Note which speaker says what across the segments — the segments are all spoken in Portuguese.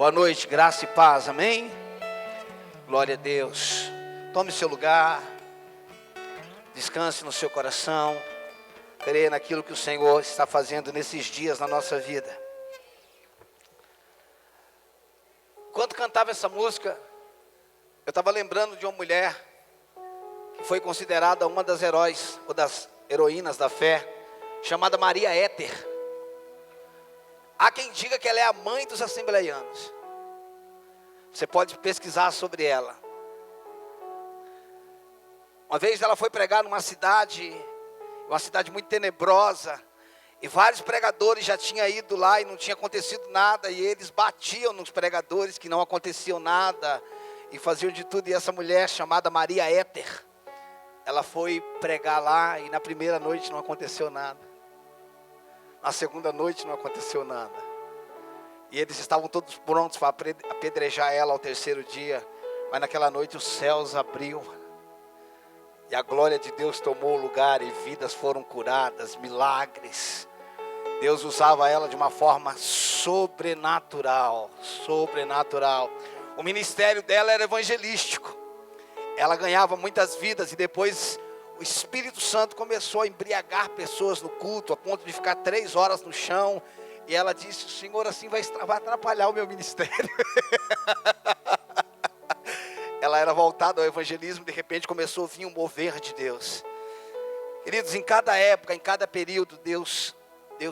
Speaker 1: Boa noite, graça e paz, amém? Glória a Deus. Tome seu lugar, descanse no seu coração, creia naquilo que o Senhor está fazendo nesses dias na nossa vida. Quando cantava essa música, eu estava lembrando de uma mulher que foi considerada uma das heróis, ou das heroínas da fé, chamada Maria Éter. Há quem diga que ela é a mãe dos assembleianos. Você pode pesquisar sobre ela. Uma vez ela foi pregar numa cidade muito tenebrosa, e vários pregadores já tinham ido lá e não tinha acontecido nada, e eles batiam nos pregadores que não aconteciam nada, e faziam de tudo. E essa mulher chamada Maria Éter, ela foi pregar lá, e na primeira noite não aconteceu nada. Na segunda noite não aconteceu nada. E eles estavam todos prontos para apedrejar ela ao terceiro dia. Mas naquela noite os céus abriu. E a glória de Deus tomou o lugar. E vidas foram curadas, milagres. Deus usava ela de uma forma sobrenatural. Sobrenatural. O ministério dela era evangelístico. Ela ganhava muitas vidas, e depois o Espírito Santo começou a embriagar pessoas no culto, a ponto de ficar 3 horas no chão. E ela disse: o Senhor assim vai atrapalhar o meu ministério. Ela era voltada ao evangelismo, de repente começou a vir um mover de Deus. Queridos, em cada época, em cada período, Deus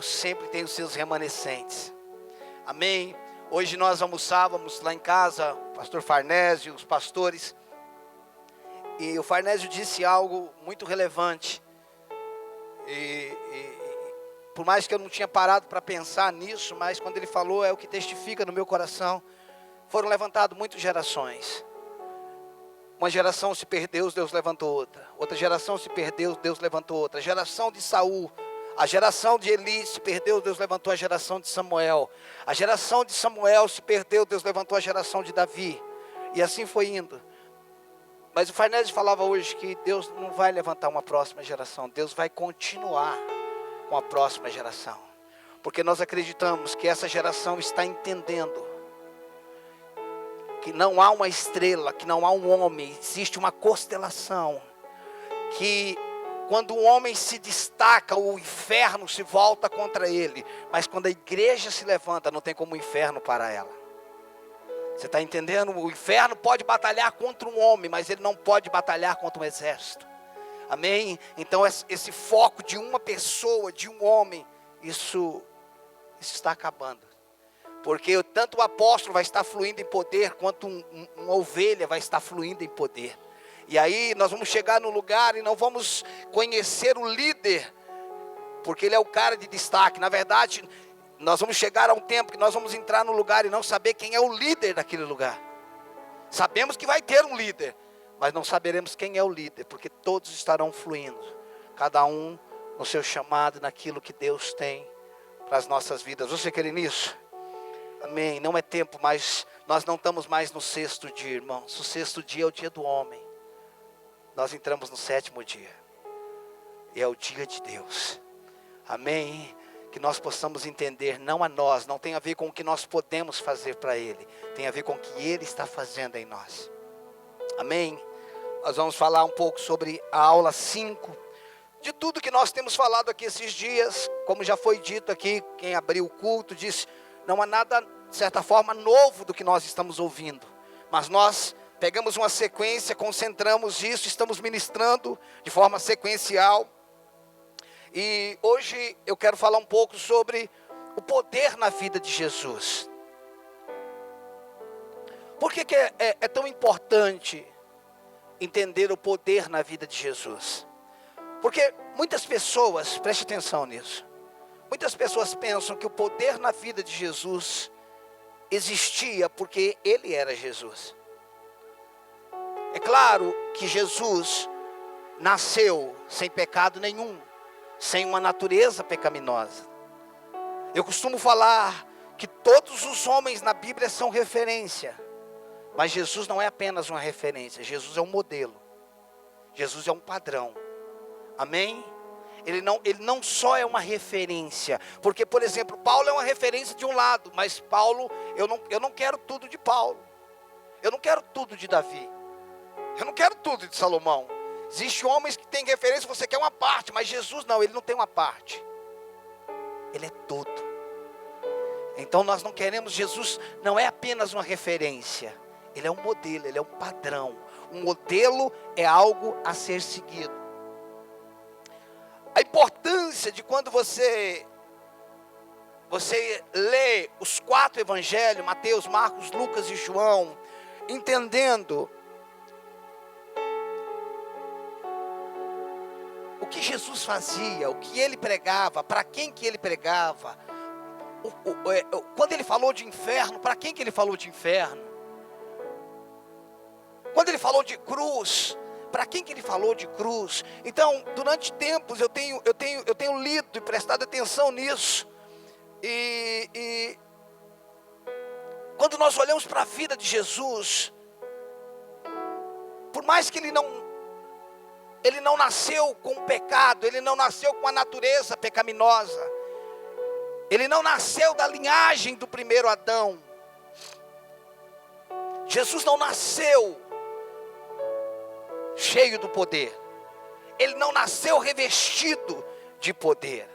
Speaker 1: sempre tem os seus remanescentes. Amém? Hoje nós almoçávamos lá em casa, o pastor Farnésio, os pastores. E o Farnésio disse algo muito relevante. E por mais que eu não tinha parado para pensar nisso, mas quando ele falou, é o que testifica no meu coração. Foram levantadas muitas gerações. Uma geração se perdeu, Deus levantou outra. Outra geração se perdeu, Deus levantou outra. A geração de Saul, a geração de Eli se perdeu, Deus levantou a geração de Samuel. A geração de Samuel se perdeu, Deus levantou a geração de Davi. E assim foi indo. Mas o Farnese falava hoje que Deus não vai levantar uma próxima geração. Deus vai continuar com a próxima geração. Porque nós acreditamos que essa geração está entendendo que não há uma estrela, que não há um homem, existe uma constelação. Que quando o homem se destaca, o inferno se volta contra ele. Mas quando a igreja se levanta, não tem como o inferno parar ela. Você está entendendo? O inferno pode batalhar contra um homem, mas ele não pode batalhar contra um exército. Amém? Então esse foco de uma pessoa, de um homem, isso está acabando. Porque tanto o apóstolo vai estar fluindo em poder, quanto uma ovelha vai estar fluindo em poder. E aí nós vamos chegar no lugar e não vamos conhecer o líder, porque ele é o cara de destaque. Na verdade, nós vamos chegar a um tempo que nós vamos entrar no lugar e não saber quem é o líder daquele lugar. Sabemos que vai ter um líder, mas não saberemos quem é o líder, porque todos estarão fluindo, cada um no seu chamado, naquilo que Deus tem para as nossas vidas. Você crê nisso? Amém. Não é tempo, mas nós não estamos mais no 6º dia, irmãos. O 6º dia é o dia do homem. Nós entramos no 7º dia, e é o dia de Deus. Amém. Que nós possamos entender, não a nós, não tem a ver com o que nós podemos fazer para Ele, tem a ver com o que Ele está fazendo em nós. Amém? Nós vamos falar um pouco sobre a aula 5, de tudo que nós temos falado aqui esses dias. Como já foi dito aqui, quem abriu o culto disse, não há nada, de certa forma, novo do que nós estamos ouvindo. Mas nós pegamos uma sequência, concentramos isso, estamos ministrando de forma sequencial. E hoje eu quero falar um pouco sobre o poder na vida de Jesus. Por que é tão importante entender o poder na vida de Jesus? Porque muitas pessoas, preste atenção nisso, muitas pessoas pensam que o poder na vida de Jesus existia porque Ele era Jesus. É claro que Jesus nasceu sem pecado nenhum, sem uma natureza pecaminosa. Eu costumo falar que todos os homens na Bíblia são referência, mas Jesus não é apenas uma referência, Jesus é um modelo, Jesus é um padrão. Amém? Ele não só é uma referência, porque, por exemplo, Paulo é uma referência de um lado, mas Paulo, eu não quero tudo de Paulo, eu não quero tudo de Davi, eu não quero tudo de Salomão. Existem homens que têm referência, você quer uma parte, mas Jesus não, ele não tem uma parte, ele é tudo. Então nós não queremos, Jesus não é apenas uma referência, ele é um modelo, ele é um padrão. Um modelo é algo a ser seguido. A importância de quando você lê os 4 evangelhos, Mateus, Marcos, Lucas e João, entendendo o que Jesus fazia, o que ele pregava, para quem que ele pregava, quando ele falou de inferno, para quem que ele falou de inferno, quando ele falou de cruz, para quem que ele falou de cruz. Então, durante tempos eu tenho lido e prestado atenção nisso. E quando nós olhamos para a vida de Jesus, por mais que ele não nasceu com pecado, ele não nasceu com a natureza pecaminosa, ele não nasceu da linhagem do primeiro Adão. Jesus não nasceu cheio do poder, ele não nasceu revestido de poder.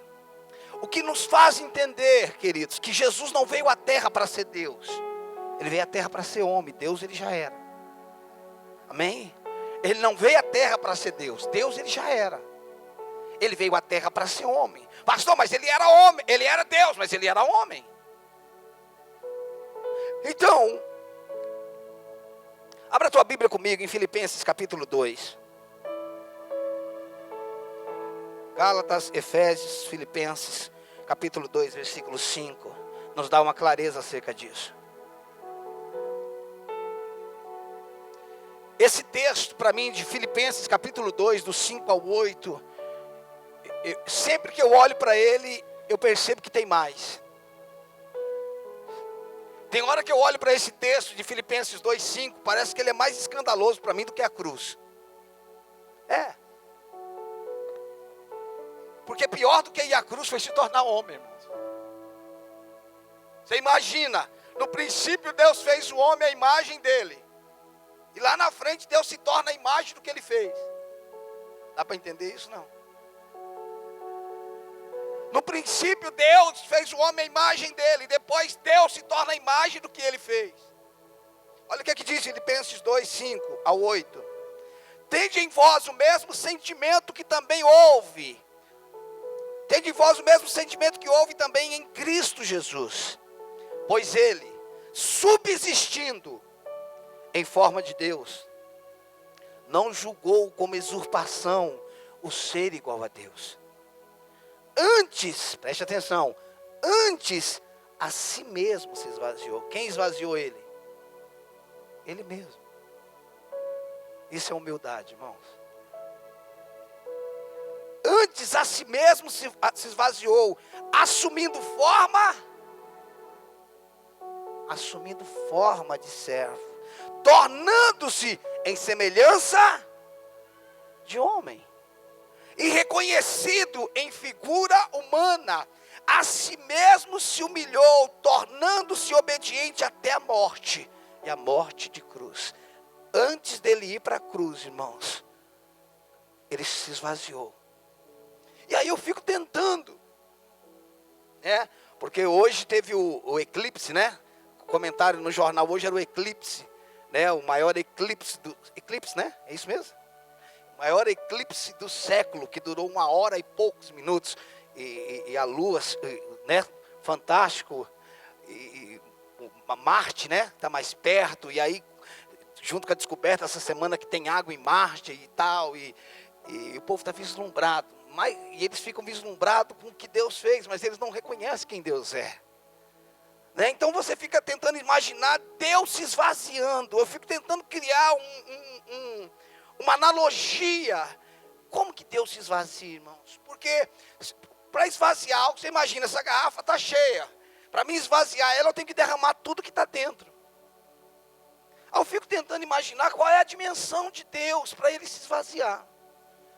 Speaker 1: O que nos faz entender, queridos, que Jesus não veio à terra para ser Deus, ele veio à terra para ser homem. Deus ele já era, amém? Ele não veio à terra para ser Deus, Deus ele já era. Ele veio à terra para ser homem. Pastor, mas ele era homem, ele era Deus, mas ele era homem. Então, abra a tua Bíblia comigo em Filipenses capítulo 2. Gálatas, Efésios, Filipenses capítulo 2, versículo 5. Nos dá uma clareza acerca disso. Esse texto para mim de Filipenses capítulo 2, do 5 ao 8, sempre que eu olho para ele, eu percebo que tem mais. Tem hora que eu olho para esse texto de Filipenses 2:5, parece que ele é mais escandaloso para mim do que a cruz. Porque pior do que ir à cruz foi se tornar homem, irmãos. Você imagina, no princípio Deus fez o homem à imagem dele. E lá na frente Deus se torna a imagem do que ele fez. Dá para entender isso? Não. No princípio Deus fez o homem à imagem dele. Depois Deus se torna a imagem do que ele fez. Olha o que diz Filipenses 2:5 ao 8. Tende em vós o mesmo sentimento que também houve. Tende em vós o mesmo sentimento que houve também em Cristo Jesus. Pois ele, subsistindo em forma de Deus, não julgou como usurpação o ser igual a Deus. Antes, preste atenção, antes a si mesmo se esvaziou. Quem esvaziou ele? Ele mesmo. Isso é humildade, irmãos. Antes a si mesmo se esvaziou, assumindo forma de servo, tornando-se em semelhança de homem, e reconhecido em figura humana, a si mesmo se humilhou, tornando-se obediente até a morte, e a morte de cruz. Antes dele ir para a cruz, irmãos, ele se esvaziou. E aí eu fico tentando, né? Porque hoje teve o eclipse, né? O comentário no jornal hoje era o eclipse, né? O maior eclipse né? É isso mesmo? O maior eclipse do século, que durou 1 hora e poucos minutos, e a lua, né? Fantástico, e Marte, né? Está mais perto, e aí, junto com a descoberta essa semana que tem água em Marte e tal, e o povo está vislumbrado. E eles ficam vislumbrados com o que Deus fez, mas eles não reconhecem quem Deus é, né? Então você fica tentando imaginar Deus se esvaziando. Eu fico tentando criar uma analogia. Como que Deus se esvazia, irmãos? Porque para esvaziar algo, você imagina, essa garrafa está cheia. Para mim esvaziar ela, eu tenho que derramar tudo que está dentro. Eu fico tentando imaginar qual é a dimensão de Deus para ele se esvaziar,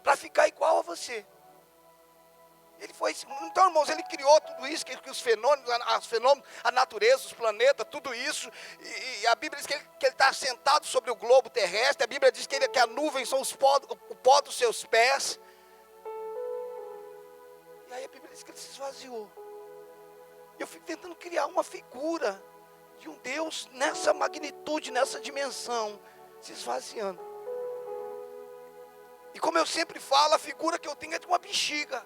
Speaker 1: para ficar igual a você. Ele foi, então, irmãos, ele criou tudo isso, que os fenômenos, a natureza, os planetas, tudo isso. E a Bíblia diz que ele está sentado sobre o globo terrestre. A Bíblia diz que a nuvem são o pó dos seus pés. E aí a Bíblia diz que ele se esvaziou. Eu fico tentando criar uma figura de um Deus nessa magnitude, nessa dimensão, se esvaziando. E como eu sempre falo, a figura que eu tenho é de uma bexiga.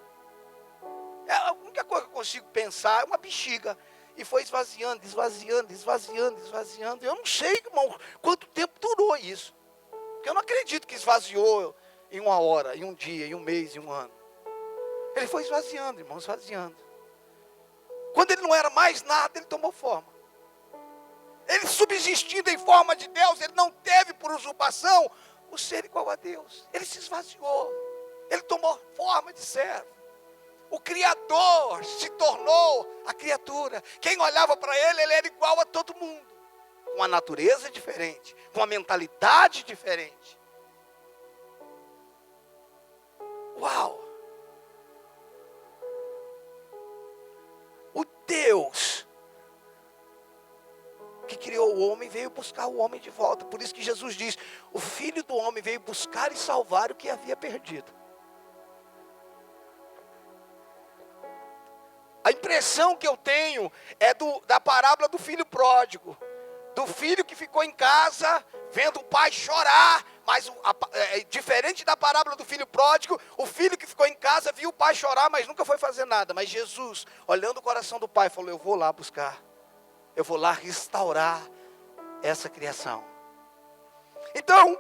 Speaker 1: A única coisa que eu consigo pensar é uma bexiga. E foi esvaziando, esvaziando, esvaziando, esvaziando. Eu não sei, irmão, quanto tempo durou isso. Porque eu não acredito que esvaziou em uma hora, em um dia, em um mês, em um ano. Ele foi esvaziando, irmão, esvaziando. Quando ele não era mais nada, ele tomou forma. Ele subsistindo em forma de Deus, ele não teve por usurpação o ser igual a Deus. Ele se esvaziou. Ele tomou forma de servo. O Criador se tornou a criatura. Quem olhava para ele era igual a todo mundo. Com uma natureza diferente, com uma mentalidade diferente. Uau! O Deus que criou o homem veio buscar o homem de volta. Por isso que Jesus diz: o Filho do homem veio buscar e salvar o que havia perdido. A impressão que eu tenho é da parábola do filho pródigo. Do filho que ficou em casa, vendo o pai chorar. Mas diferente da parábola do filho pródigo, o filho que ficou em casa viu o pai chorar, mas nunca foi fazer nada. Mas Jesus, olhando o coração do pai, falou: eu vou lá buscar. Eu vou lá restaurar essa criação. Então,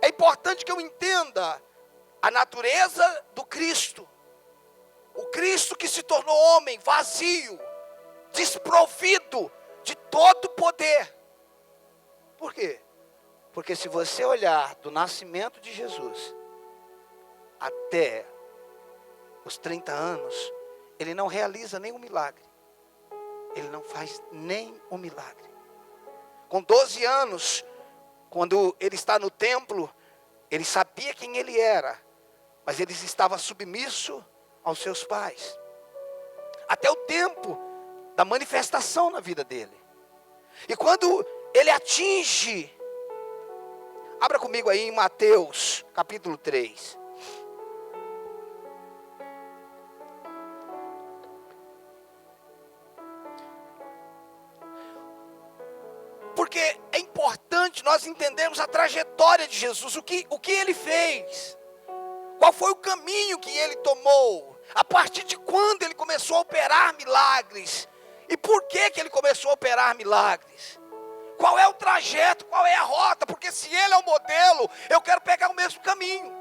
Speaker 1: é importante que eu entenda a natureza do Cristo. O Cristo que se tornou homem, vazio, desprovido de todo poder. Por quê? Porque se você olhar do nascimento de Jesus até os 30 anos, ele não realiza nenhum milagre. Ele não faz nem um milagre. Com 12 anos, quando ele está no templo, ele sabia quem ele era, mas ele estava submisso aos seus pais, até o tempo da manifestação na vida dele. E quando ele atinge, abra comigo aí em Mateus capítulo 3. Porque é importante nós entendermos a trajetória de Jesus, o que ele fez, qual foi o caminho que ele tomou, a partir de quando ele começou a operar milagres, e por que ele começou a operar milagres, qual é o trajeto, qual é a rota, porque se ele é o modelo, eu quero pegar o mesmo caminho,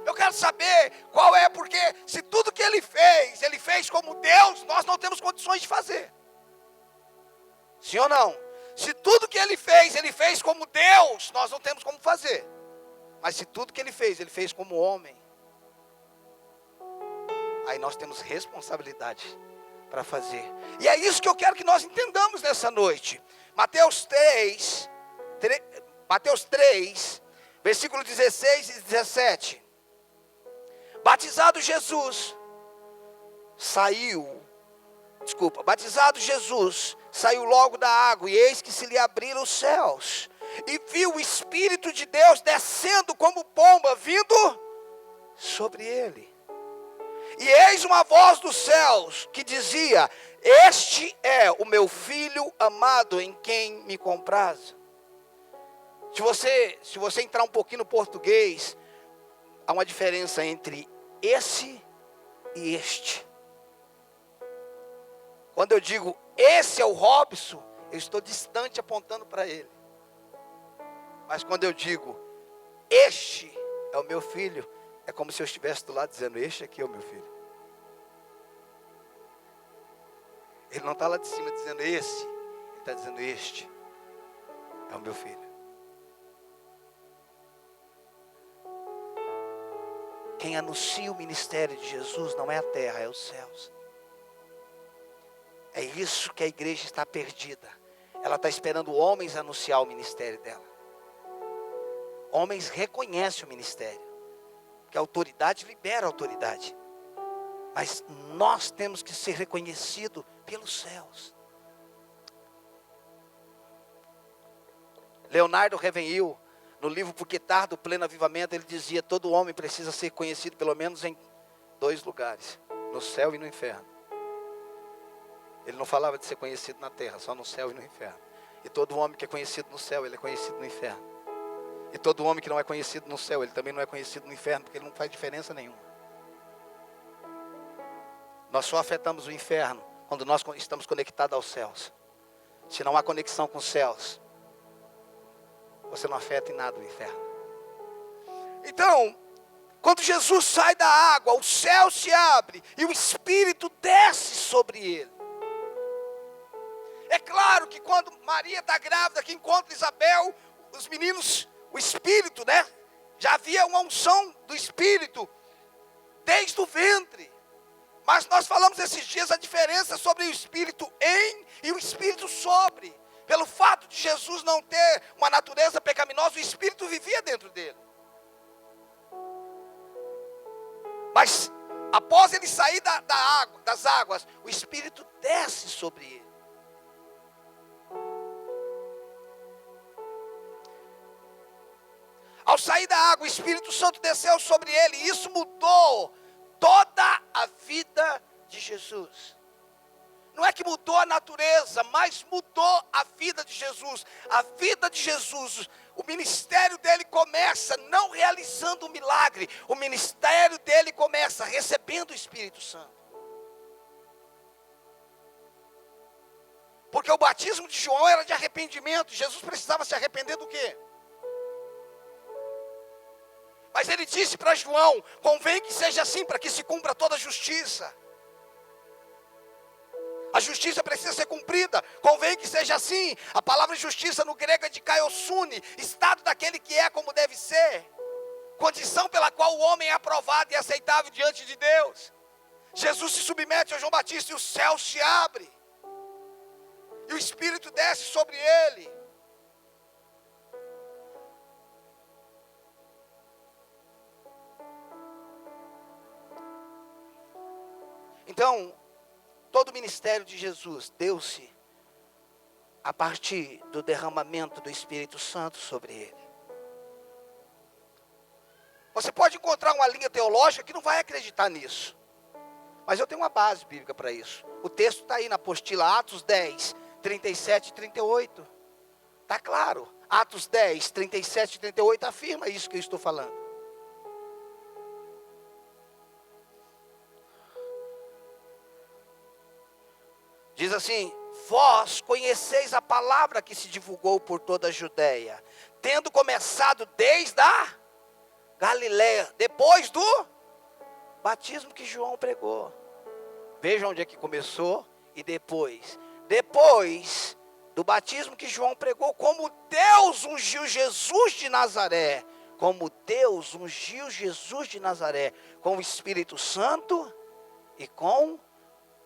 Speaker 1: eu quero saber qual é, porque se tudo que ele fez como Deus, nós não temos condições de fazer, sim ou não? Se tudo que ele fez como Deus, nós não temos como fazer, mas se tudo que ele fez como homem, aí nós temos responsabilidade para fazer. E é isso que eu quero que nós entendamos nessa noite. Mateus 3, versículo 16 e 17. Batizado Jesus, saiu logo da água, e eis que se lhe abriram os céus, e viu o Espírito de Deus descendo como pomba, vindo sobre ele. E eis uma voz dos céus que dizia: este é o meu filho amado, em quem me comprazo. Se você entrar um pouquinho no português, há uma diferença entre esse e este. Quando eu digo esse é o Robson, eu estou distante apontando para ele. Mas quando eu digo este é o meu filho, é como se eu estivesse do lado dizendo: este aqui é o meu filho. Ele não está lá de cima dizendo esse, ele está dizendo este é o meu filho. Quem anuncia o ministério de Jesus não é a terra, é os céus. É isso que a igreja está perdida. Ela está esperando homens anunciar o ministério dela. Homens reconhecem o ministério, porque a autoridade libera a autoridade. Mas nós temos que ser reconhecidos pelos céus. Leonardo Ravenhill, no livro Por que Tardo, Pleno Avivamento, ele dizia: todo homem precisa ser conhecido pelo menos em 2 lugares, no céu e no inferno. Ele não falava de ser conhecido na terra, só no céu e no inferno. E todo homem que é conhecido no céu, ele é conhecido no inferno. E todo homem que não é conhecido no céu, ele também não é conhecido no inferno, porque ele não faz diferença nenhuma. Nós só afetamos o inferno quando nós estamos conectados aos céus. Se não há conexão com os céus, você não afeta em nada o inferno. Então, quando Jesus sai da água, o céu se abre e o Espírito desce sobre ele. É claro que quando Maria está grávida, que encontra Isabel, os meninos, o Espírito, né? Já havia uma unção do Espírito desde o ventre. Mas nós falamos esses dias a diferença sobre o Espírito em e o Espírito sobre. Pelo fato de Jesus não ter uma natureza pecaminosa, o Espírito vivia dentro dele. Mas após ele sair das águas, o Espírito desce sobre ele. Ao sair da água, o Espírito Santo desceu sobre ele. E isso mudou toda a vida de Jesus. Não é que mudou a natureza, mas mudou a vida de Jesus. A vida de Jesus, o ministério dele começa não realizando um milagre. O ministério dele começa recebendo o Espírito Santo. Porque o batismo de João era de arrependimento. Jesus precisava se arrepender do quê? Mas ele disse para João: convém que seja assim, para que se cumpra toda a justiça. A justiça precisa ser cumprida, convém que seja assim. A palavra justiça no grego é de kaiosune, estado daquele que é como deve ser. Condição pela qual o homem é aprovado e aceitável diante de Deus. Jesus se submete a João Batista e o céu se abre. E o Espírito desce sobre ele. Então, todo o ministério de Jesus deu-se a partir do derramamento do Espírito Santo sobre ele. Você pode encontrar uma linha teológica que não vai acreditar nisso. Mas eu tenho uma base bíblica para isso. O texto está aí na apostila, Atos 10, 37 e 38. Está claro. Atos 10, 37 e 38 afirma isso que eu estou falando. Diz assim: vós conheceis a palavra que se divulgou por toda a Judeia, tendo começado desde a Galileia, depois do batismo que João pregou. Veja onde é que começou e depois. Depois do batismo que João pregou, como Deus ungiu Jesus de Nazaré. Como Deus ungiu Jesus de Nazaré com o Espírito Santo e com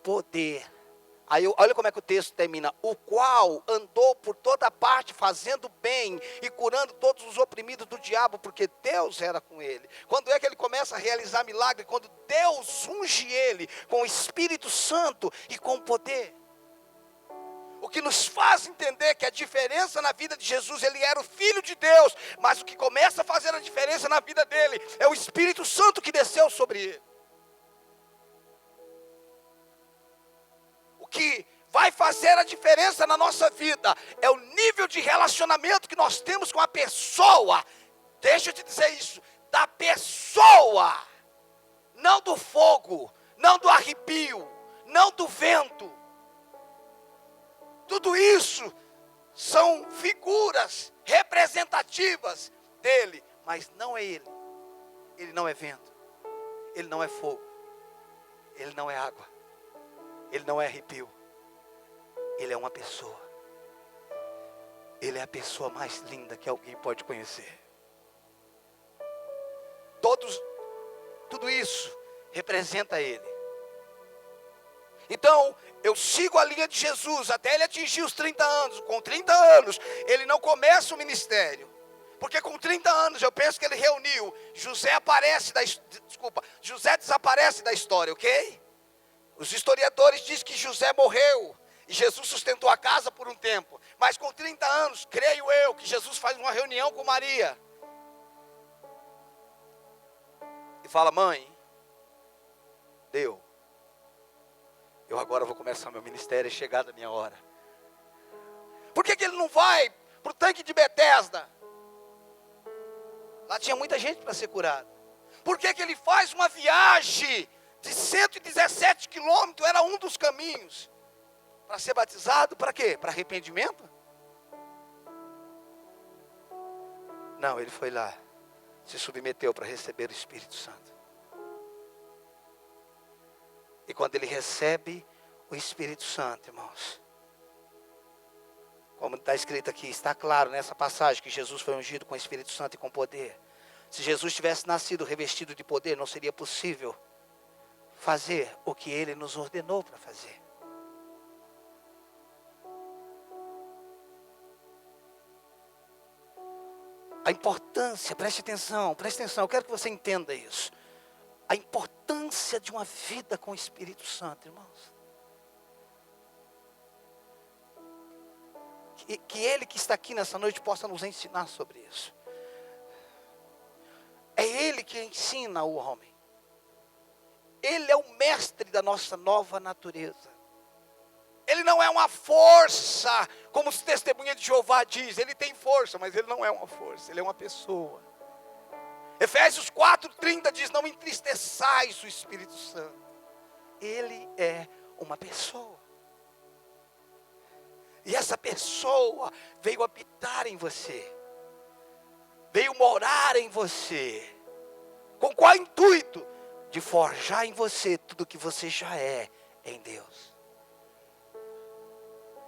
Speaker 1: poder. Aí olha como é que o texto termina: o qual andou por toda parte fazendo bem e curando todos os oprimidos do diabo, porque Deus era com ele. Quando é que ele começa a realizar milagre? Quando Deus unge ele com o Espírito Santo e com poder. O que nos faz entender que a diferença na vida de Jesus, ele era o Filho de Deus, mas o que começa a fazer a diferença na vida dele é o Espírito Santo que desceu sobre ele. Que vai fazer a diferença na nossa vida é o nível de relacionamento que nós temos com a pessoa. Deixa eu te dizer isso, da pessoa, não do fogo, não do arrepio, não do vento. Tudo isso são figuras representativas dele, mas não é ele. Ele não é vento, ele não é fogo, ele não é água. Ele não é arrepio. Ele é uma pessoa. Ele é a pessoa mais linda que alguém pode conhecer. Tudo isso representa ele. Então, eu sigo a linha de Jesus até ele atingir os 30 anos. Com 30 anos, ele não começa o ministério. Porque com 30 anos eu penso que ele reuniu. José desaparece da história, ok? Os historiadores dizem que José morreu e Jesus sustentou a casa por um tempo. Mas com 30 anos, creio eu, que Jesus faz uma reunião com Maria. E fala: mãe, deu. Eu agora vou começar meu ministério, é chegada a minha hora. Por que ele não vai para o tanque de Betesda? Lá tinha muita gente para ser curada. Por que ele faz uma viagem de 117 quilômetros? Era um dos caminhos. Para ser batizado, para quê? Para arrependimento? Não, ele foi lá, se submeteu para receber o Espírito Santo. E quando ele recebe o Espírito Santo, irmãos, como está escrito aqui, está claro nessa passagem que Jesus foi ungido com o Espírito Santo e com poder. Se Jesus tivesse nascido revestido de poder, não seria possível fazer o que ele nos ordenou para fazer. A importância, preste atenção, eu quero que você entenda isso. A importância de uma vida com o Espírito Santo, irmãos. Que ele que está aqui nessa noite possa nos ensinar sobre isso. É ele que ensina o homem. Ele é o mestre da nossa nova natureza. Ele não é uma força, como os testemunhas de Jeová diz. Ele tem força, mas ele não é uma força, ele é uma pessoa. Efésios 4:30 diz: não entristeçais o Espírito Santo. Ele é uma pessoa. E essa pessoa veio habitar em você. Veio morar em você. Com qual intuito? De forjar em você tudo que você já é em Deus.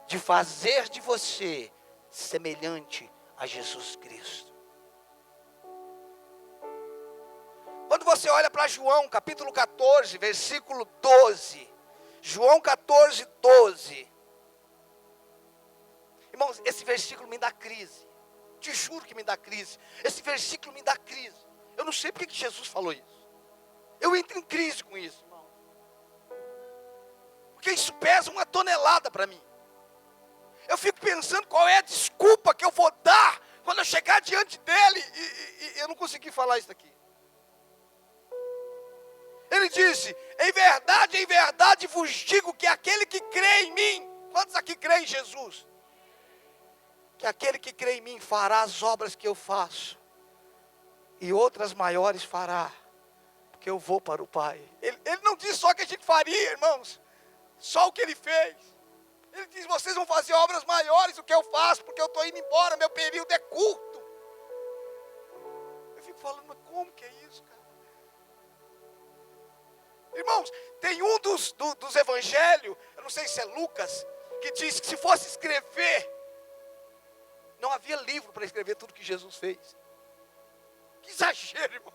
Speaker 1: De fazer de você semelhante a Jesus Cristo. Quando você olha para João capítulo 14, versículo 12. João 14, 12. Irmãos, esse versículo me dá crise. Te juro que me dá crise. Esse versículo me dá crise. Eu não sei porque que Jesus falou isso. Eu entro em crise com isso, irmão. Porque isso pesa 1 tonelada para mim. Eu fico pensando qual é a desculpa que eu vou dar quando eu chegar diante dele e eu não consegui falar isso aqui. Ele disse: em verdade vos digo que aquele que crê em mim, quantos aqui creem em Jesus? Que aquele que crê em mim fará as obras que eu faço, e outras maiores fará, porque eu vou para o Pai. Ele não disse só que a gente faria, irmãos, só o que ele fez. Ele diz: vocês vão fazer obras maiores do que eu faço, porque eu estou indo embora, meu período é curto. Eu fico falando: mas como que é isso, cara? Irmãos, tem um dos evangelhos, eu não sei se é Lucas, que diz que se fosse escrever, não havia livro para escrever tudo que Jesus fez. Que exagero, irmão.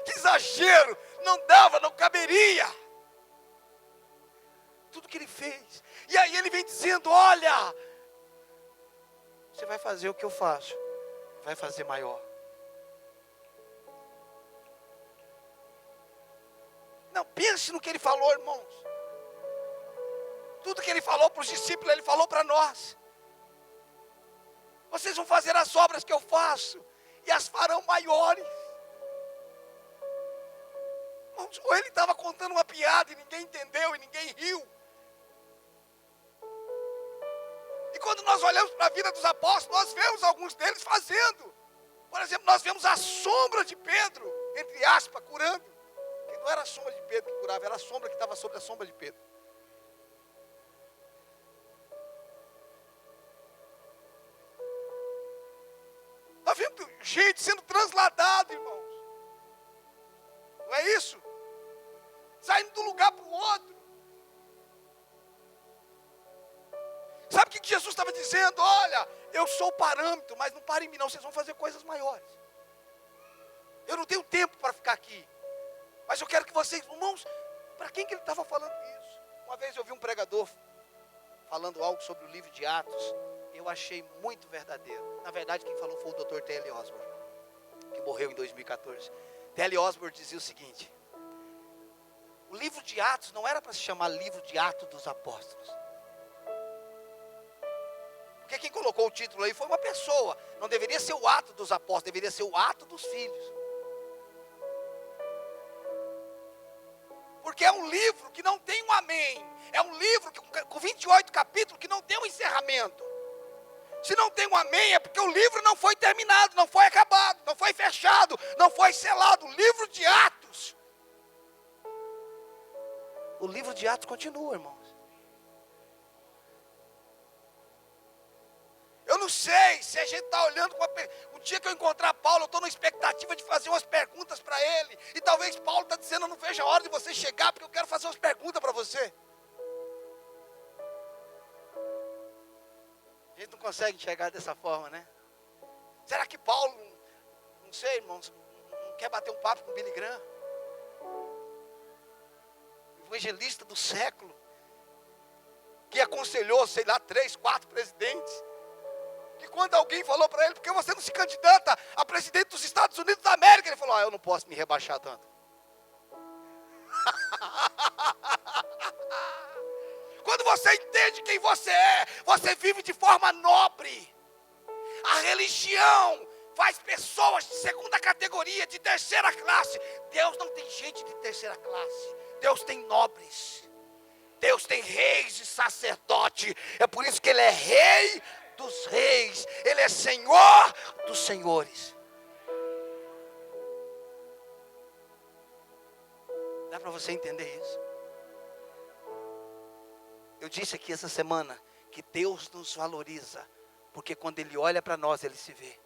Speaker 1: Que exagero. Não dava, não caberia. Tudo que ele fez. E aí ele vem dizendo: olha, você vai fazer o que eu faço, vai fazer maior. Não, pense no que ele falou, irmãos. Tudo que ele falou para os discípulos, ele falou para nós. Vocês vão fazer as obras que eu faço, e as farão maiores. Irmãos, ou ele estava contando uma piada e ninguém entendeu e ninguém riu. E quando nós olhamos para a vida dos apóstolos, nós vemos alguns deles fazendo. Por exemplo, nós vemos a sombra de Pedro, entre aspas, curando. Que não era a sombra de Pedro que curava, era a sombra que estava sobre a sombra de Pedro. Nós vemos gente sendo transladado, irmãos. Não é isso? Saindo de um lugar para o outro. Sabe o que Jesus estava dizendo? Olha, eu sou o parâmetro, mas não parem em mim não, vocês vão fazer coisas maiores. Eu não tenho tempo para ficar aqui. Mas eu quero que vocês, irmãos, para quem que ele estava falando isso? Uma vez eu vi um pregador falando algo sobre o livro de Atos, eu achei muito verdadeiro. Na verdade, quem falou foi o Dr. T.L. Osborne, que morreu em 2014. T.L. Osborne dizia o seguinte: o livro de Atos não era para se chamar livro de Atos dos Apóstolos. Porque quem colocou o título aí foi uma pessoa. Não deveria ser o ato dos apóstolos, deveria ser o ato dos filhos. Porque é um livro que não tem um amém. É um livro que, com 28 capítulos que não tem um encerramento. Se não tem um amém, é porque o livro não foi terminado, não foi acabado, não foi fechado, não foi selado. O livro de Atos. O livro de Atos continua, irmãos. Eu não sei se a gente está olhando com um dia que eu encontrar Paulo, eu estou na expectativa de fazer umas perguntas para ele. E talvez Paulo está dizendo, eu não vejo a hora de você chegar, porque eu quero fazer umas perguntas para você. A gente não consegue enxergar dessa forma, né? Será que Paulo, não sei, irmãos, não quer bater um papo com Billy Graham? Evangelista do século, que aconselhou, sei lá, 3, 4 presidentes. Que quando alguém falou para ele, por que você não se candidata a presidente dos Estados Unidos da América? Ele falou, eu não posso me rebaixar tanto. Quando você entende quem você é, você vive de forma nobre. A religião faz pessoas de segunda categoria, de terceira classe. Deus não tem gente de terceira classe. Deus tem nobres. Deus tem reis e sacerdote. É por isso que Ele é rei dos reis. Ele é Senhor dos senhores. Dá para você entender isso? Eu disse aqui essa semana que Deus nos valoriza, porque quando Ele olha para nós, Ele se vê.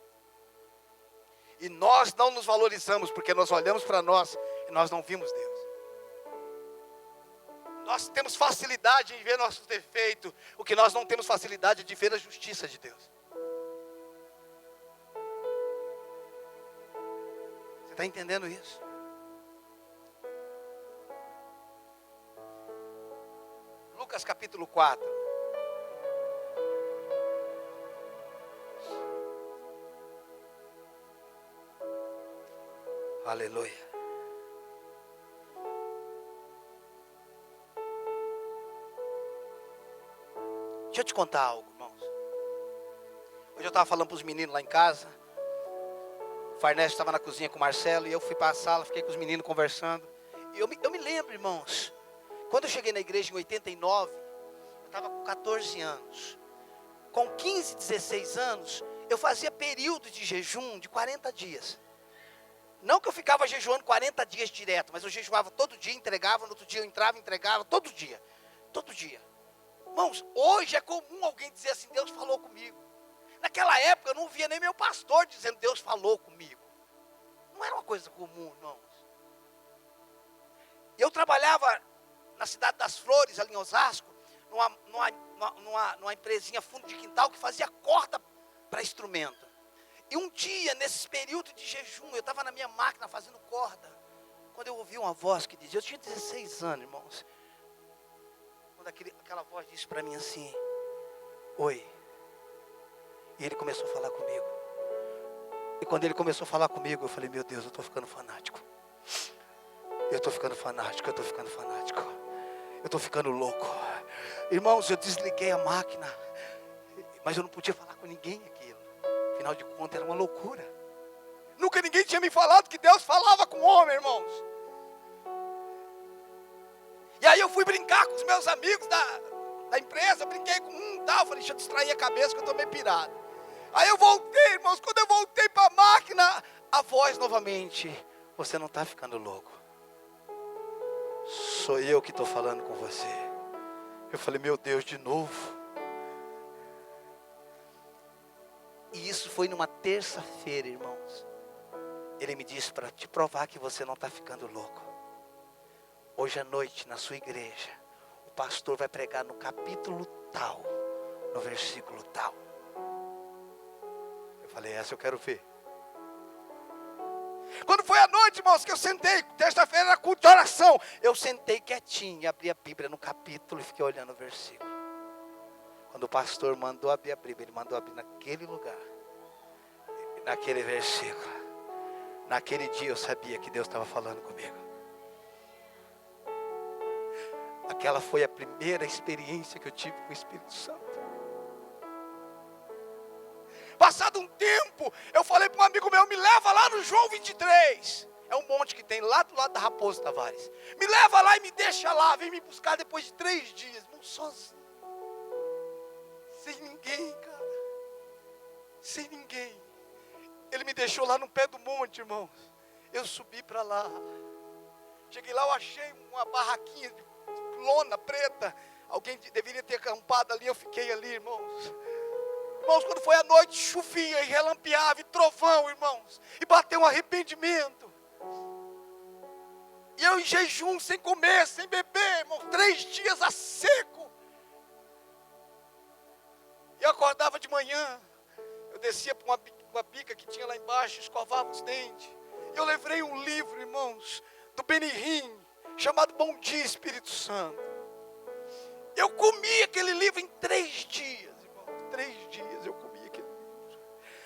Speaker 1: E nós não nos valorizamos, porque nós olhamos para nós e nós não vimos Deus. Nós temos facilidade em ver nossos defeitos, o que nós não temos facilidade de ver a justiça de Deus. Você está entendendo isso? Lucas capítulo 4. Aleluia. Deixa eu te contar algo, irmãos. Hoje eu estava falando para os meninos lá em casa. O Farnese estava na cozinha com o Marcelo e eu fui para a sala, fiquei com os meninos conversando. E eu me lembro, irmãos, quando eu cheguei na igreja em 89, eu estava com 14 anos. Com 15, 16 anos, eu fazia período de jejum de 40 dias. Não que eu ficava jejuando 40 dias direto, mas eu jejuava todo dia, entregava, no outro dia eu entrava, entregava, todo dia. Todo dia. Irmãos, hoje é comum alguém dizer assim, Deus falou comigo. Naquela época eu não via nem meu pastor dizendo, Deus falou comigo. Não era uma coisa comum, irmãos. Eu trabalhava na cidade das Flores, ali em Osasco, numa empresinha fundo de quintal que fazia corda para instrumento. E um dia, nesses períodos de jejum, eu estava na minha máquina fazendo corda. Quando eu ouvi uma voz que dizia, eu tinha 16 anos, irmãos. Quando aquela voz disse para mim assim, oi. E ele começou a falar comigo. E quando ele começou a falar comigo, eu falei, meu Deus, eu estou ficando fanático. Eu estou ficando fanático, eu estou ficando fanático. Eu estou ficando louco. Irmãos, eu desliguei a máquina. Mas eu não podia falar com ninguém aquilo. Afinal de contas, era uma loucura. Nunca ninguém tinha me falado que Deus falava com o homem, irmãos. E aí eu fui brincar com os meus amigos da empresa, brinquei com um e tal, falei, deixa eu distrair a cabeça que eu estou meio pirado. Aí eu voltei, irmãos, quando eu voltei para a máquina, a voz novamente, você não está ficando louco. Sou eu que estou falando com você. Eu falei, meu Deus, de novo. E isso foi numa terça-feira, irmãos. Ele me disse para te provar que você não está ficando louco. Hoje à noite, na sua igreja, o pastor vai pregar no capítulo tal, no versículo tal. Eu falei, essa eu quero ver. Quando foi à noite, irmãos, que eu sentei, terça-feira era culto de oração. Eu sentei quietinho e abri a Bíblia no capítulo e fiquei olhando o versículo. Quando o pastor mandou abrir a Bíblia, ele mandou abrir naquele lugar, naquele versículo. Naquele dia eu sabia que Deus estava falando comigo. Aquela foi a primeira experiência que eu tive com o Espírito Santo. Passado um tempo, eu falei para um amigo meu, me leva lá no João 23. É um monte que tem lá do lado da Raposo Tavares. Me leva lá e me deixa lá, vem me buscar depois de 3 dias, irmão, sozinho. Sem ninguém, cara. Sem ninguém. Ele me deixou lá no pé do monte, irmãos. Eu subi para lá. Cheguei lá, eu achei uma barraquinha de lona preta. Alguém deveria ter acampado ali, eu fiquei ali, irmãos. Irmãos, quando foi à noite, chovia e relampeava, e trovão, irmãos. E bateu um arrependimento. E eu em jejum, sem comer, sem beber, irmãos, 3 dias a seco. E eu acordava de manhã. Eu descia para uma bica que tinha lá embaixo, escovava os dentes. E eu levei um livro, irmãos, do Benihim, chamado Bom Dia, Espírito Santo. Eu comi aquele livro em 3 dias, irmãos. 3 dias eu comi aquele livro.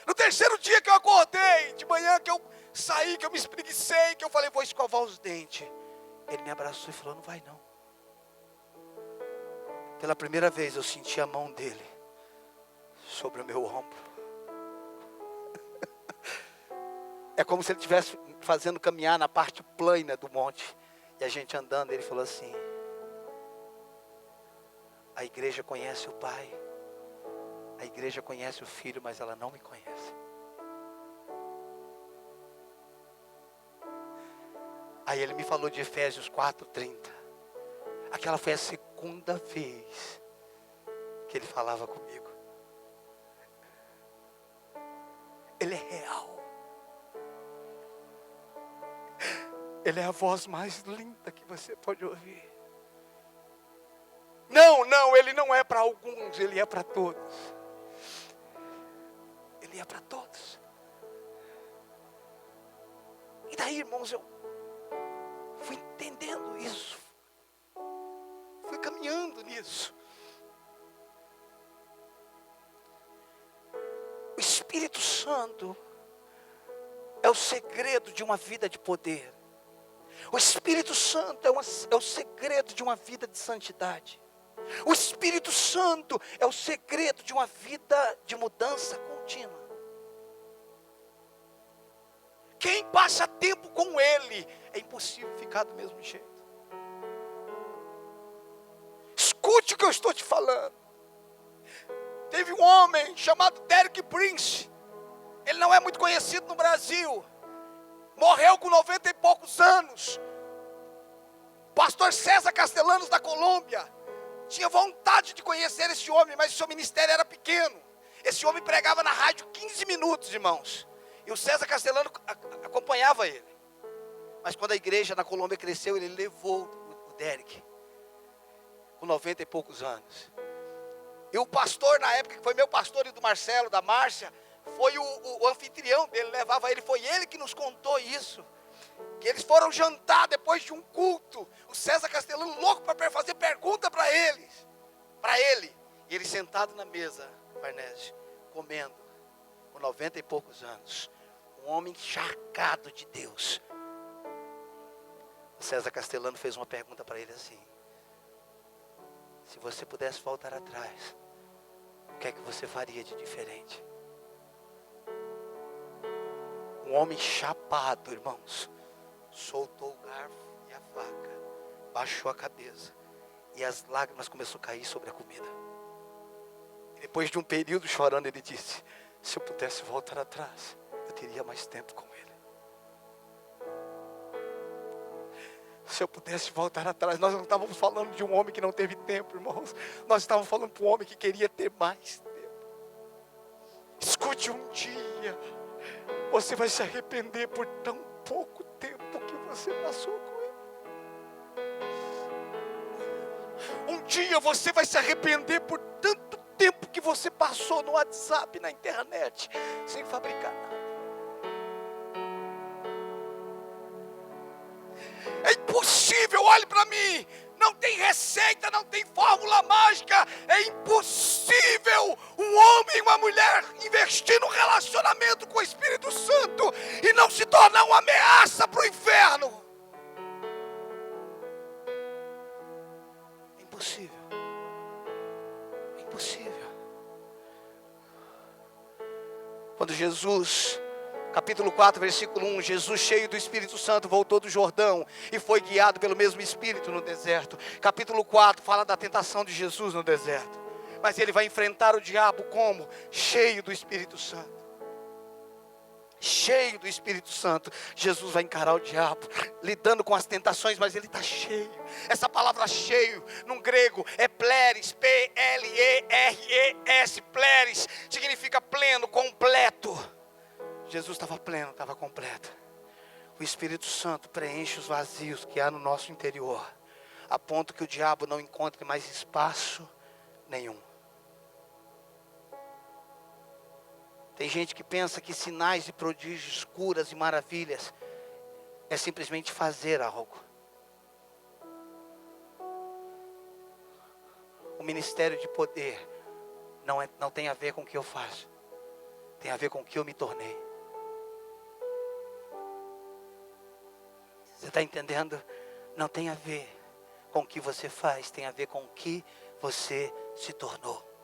Speaker 1: No 3º dia que eu acordei, de manhã que eu saí, que eu me espreguicei, que eu falei, vou escovar os dentes. Ele me abraçou e falou, não vai não. Pela primeira vez eu senti a mão dele sobre o meu ombro. É como se ele estivesse fazendo caminhar na parte plana do monte. E a gente andando, ele falou assim, a igreja conhece o Pai, a igreja conhece o Filho, mas ela não me conhece. Aí ele me falou de Efésios 4:30. Aquela foi a 2ª vez que ele falava comigo. Ele é real. Ele é a voz mais linda que você pode ouvir. Não, ele não é para alguns, ele é para todos. Ele é para todos. E daí, irmãos, eu fui entendendo isso. Fui caminhando nisso. O Espírito Santo é o segredo de uma vida de poder. O Espírito Santo é o segredo de uma vida de santidade. O Espírito Santo é o segredo de uma vida de mudança contínua. Quem passa tempo com Ele, é impossível ficar do mesmo jeito. Escute o que eu estou te falando. Teve um homem chamado Derek Prince. Ele não é muito conhecido no Brasil. Morreu com 90 e poucos anos. Pastor César Castellanos da Colômbia tinha vontade de conhecer esse homem, mas o seu ministério era pequeno. Esse homem pregava na rádio 15 minutos, irmãos. E o César Castellanos acompanhava ele. Mas quando a igreja na Colômbia cresceu, ele levou o Derek, com 90 e poucos anos. E o pastor na época, que foi meu pastor e do Marcelo, da Márcia, foi o anfitrião dele, levava ele, foi ele que nos contou isso. Que eles foram jantar depois de um culto. O César Castellanos louco para fazer pergunta para ele. E ele sentado na mesa, Farnese, comendo, com 90 e poucos anos. Um homem encharcado de Deus. O César Castellanos fez uma pergunta para ele assim: se você pudesse voltar atrás, o que é que você faria de diferente? Um homem chapado, irmãos, soltou o garfo e a faca, baixou a cabeça, e as lágrimas começaram a cair sobre a comida. E depois de um período chorando, ele disse: se eu pudesse voltar atrás, eu teria mais tempo com ele. Se eu pudesse voltar atrás, nós não estávamos falando de um homem que não teve tempo, irmãos. Nós estávamos falando para um homem que queria ter mais tempo. Escute, um dia você vai se arrepender por tão pouco tempo que você passou com ele. Um dia você vai se arrepender por tanto tempo que você passou no WhatsApp, na internet, sem fabricar nada. É impossível, olhe para mim. não tem receita, não tem fórmula mágica. É impossível um homem e uma mulher investir num relacionamento com o Espírito Santo e não se tornar uma ameaça para o inferno. É impossível. É impossível. Quando Jesus, capítulo 4, versículo 1, Jesus cheio do Espírito Santo voltou do Jordão e foi guiado pelo mesmo Espírito no deserto. Capítulo 4 fala da tentação de Jesus no deserto. Mas ele vai enfrentar o diabo como? Cheio do Espírito Santo. Cheio do Espírito Santo. Jesus vai encarar o diabo, lidando com as tentações, mas ele está cheio. Essa palavra cheio, no grego, é pleres, P-L-E-R-E-S, pleres, significa pleno, completo. Jesus estava pleno, estava completo. O Espírito Santo preenche os vazios que há no nosso interior, a ponto que o diabo não encontre mais espaço nenhum. Tem gente que pensa que sinais e prodígios, curas e maravilhas é simplesmente fazer algo. O ministério de poder não tem a ver com o que eu faço, tem a ver com o que eu me tornei. Você está entendendo? Não tem a ver com o que você faz, tem a ver com o que você se tornou.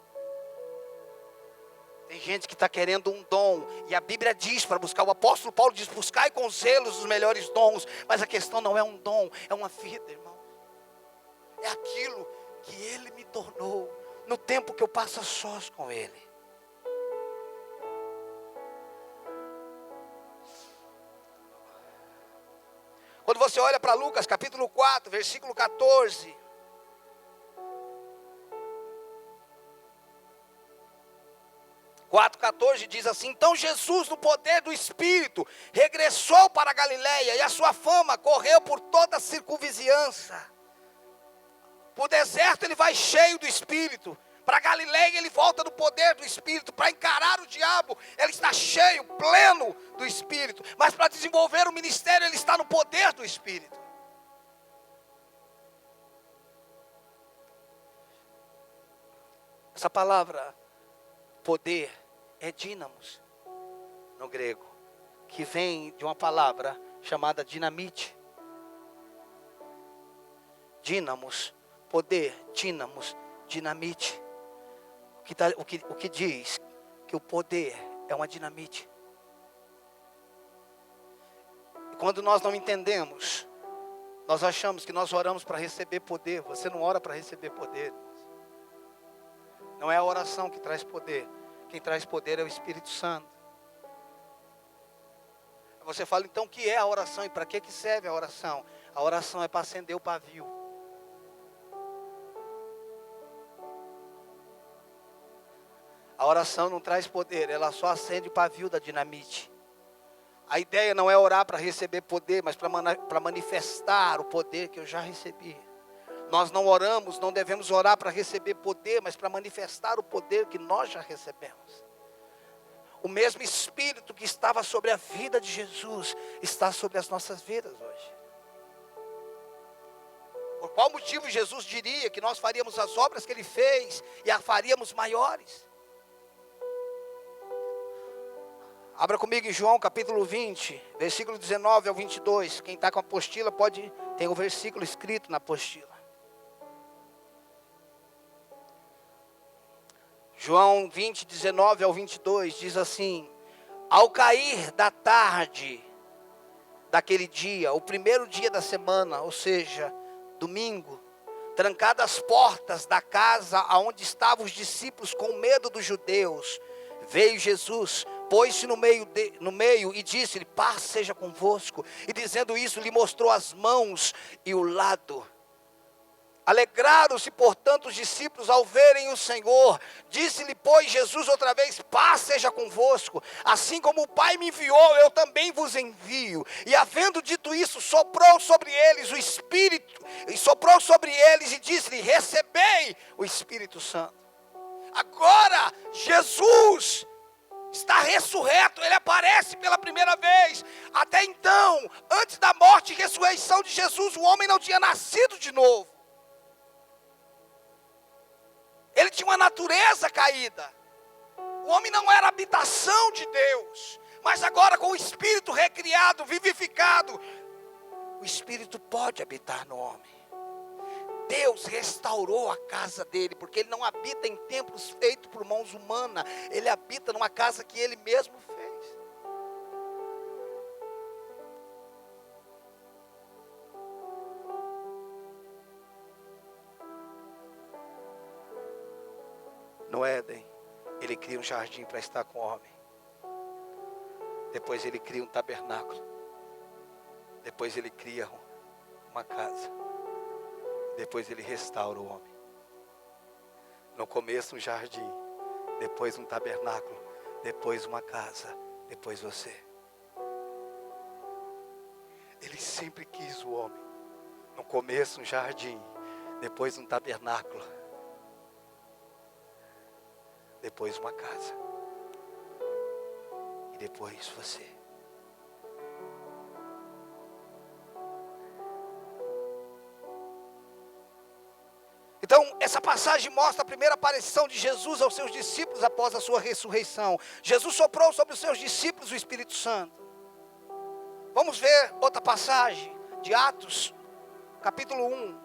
Speaker 1: Tem gente que está querendo um dom, e a Bíblia diz para buscar, o apóstolo Paulo diz, buscai com zelos os melhores dons, mas a questão não é um dom, é uma vida, irmão. É aquilo que Ele me tornou, no tempo que eu passo a sós com Ele. Quando você olha para Lucas capítulo 4, versículo 14... 4,14 diz assim: então Jesus, no poder do Espírito, regressou para a Galileia, e a sua fama correu por toda a circunvizinhança. Para o deserto ele vai cheio do Espírito, para a Galileia ele volta no poder do Espírito, para encarar o diabo ele está cheio, pleno do Espírito, mas para desenvolver o ministério ele está no poder do Espírito. Essa palavra poder é dínamos, no grego, que vem de uma palavra chamada dinamite. Dínamos, poder, dínamos, dinamite. O que diz que o poder é uma dinamite. E quando nós não entendemos, nós achamos que nós oramos para receber poder. Você não ora para receber poder. Não é a oração que traz poder. Quem traz poder é o Espírito Santo. Você fala, então, o que é a oração e para que serve a oração? A oração é para acender o pavio. A oração não traz poder, ela só acende o pavio da dinamite. A ideia não é orar para receber poder, mas para manifestar o poder que eu já recebi. Nós não oramos, não devemos orar para receber poder, mas para manifestar o poder que nós já recebemos. O mesmo Espírito que estava sobre a vida de Jesus, está sobre as nossas vidas hoje. Por qual motivo Jesus diria que nós faríamos as obras que Ele fez e as faríamos maiores? Abra comigo em João capítulo 20, versículo 19 ao 22. Quem está com a apostila tem o versículo escrito na apostila. João 20, 19 ao 22 diz assim: ao cair da tarde daquele dia, o primeiro dia da semana, ou seja, domingo, trancadas as portas da casa aonde estavam os discípulos com medo dos judeus, veio Jesus, pôs-se no meio e disse-lhe: paz seja convosco. E dizendo isso, lhe mostrou as mãos e o lado. Alegraram-se, portanto, os discípulos ao verem o Senhor. Disse-lhe, pois, Jesus outra vez: paz seja convosco. Assim como o Pai me enviou, eu também vos envio. E havendo dito isso, soprou sobre eles o Espírito, e soprou sobre eles e disse-lhe: recebei o Espírito Santo. Agora, Jesus está ressurreto, Ele aparece pela primeira vez. Até então, antes da morte e ressurreição de Jesus, o homem não tinha nascido de novo. Ele tinha uma natureza caída. O homem não era habitação de Deus. Mas agora com o Espírito recriado, vivificado, o Espírito pode habitar no homem. Deus restaurou a casa dele, porque ele não habita em templos feitos por mãos humanas. Ele habita numa casa que ele mesmo fez. No Éden, ele cria um jardim para estar com o homem. Depois ele cria um tabernáculo. Depois ele cria uma casa. Depois ele restaura o homem. No começo um jardim. Depois um tabernáculo. Depois uma casa. Depois você. Ele sempre quis o homem. No começo um jardim. Depois um tabernáculo. Depois uma casa. E depois você. Então, essa passagem mostra a primeira aparição de Jesus aos seus discípulos após a sua ressurreição. Jesus soprou sobre os seus discípulos o Espírito Santo. Vamos ver outra passagem de Atos, capítulo 1,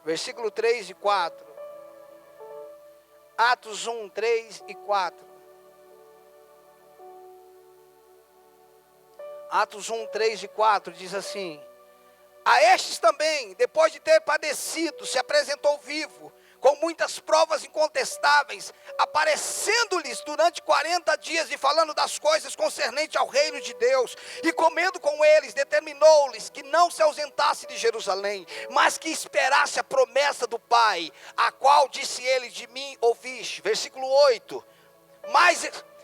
Speaker 1: versículo 3 e 4. Atos 1, 3 e 4. Atos 1, 3 e 4 diz assim: a estes também, depois de ter padecido, se apresentou vivo, com muitas provas incontestáveis, aparecendo-lhes durante 40 dias e falando das coisas concernentes ao reino de Deus, e comendo com eles, determinou-lhes que não se ausentasse de Jerusalém, mas que esperasse a promessa do Pai, a qual disse ele: de mim ouviste. Versículo 8,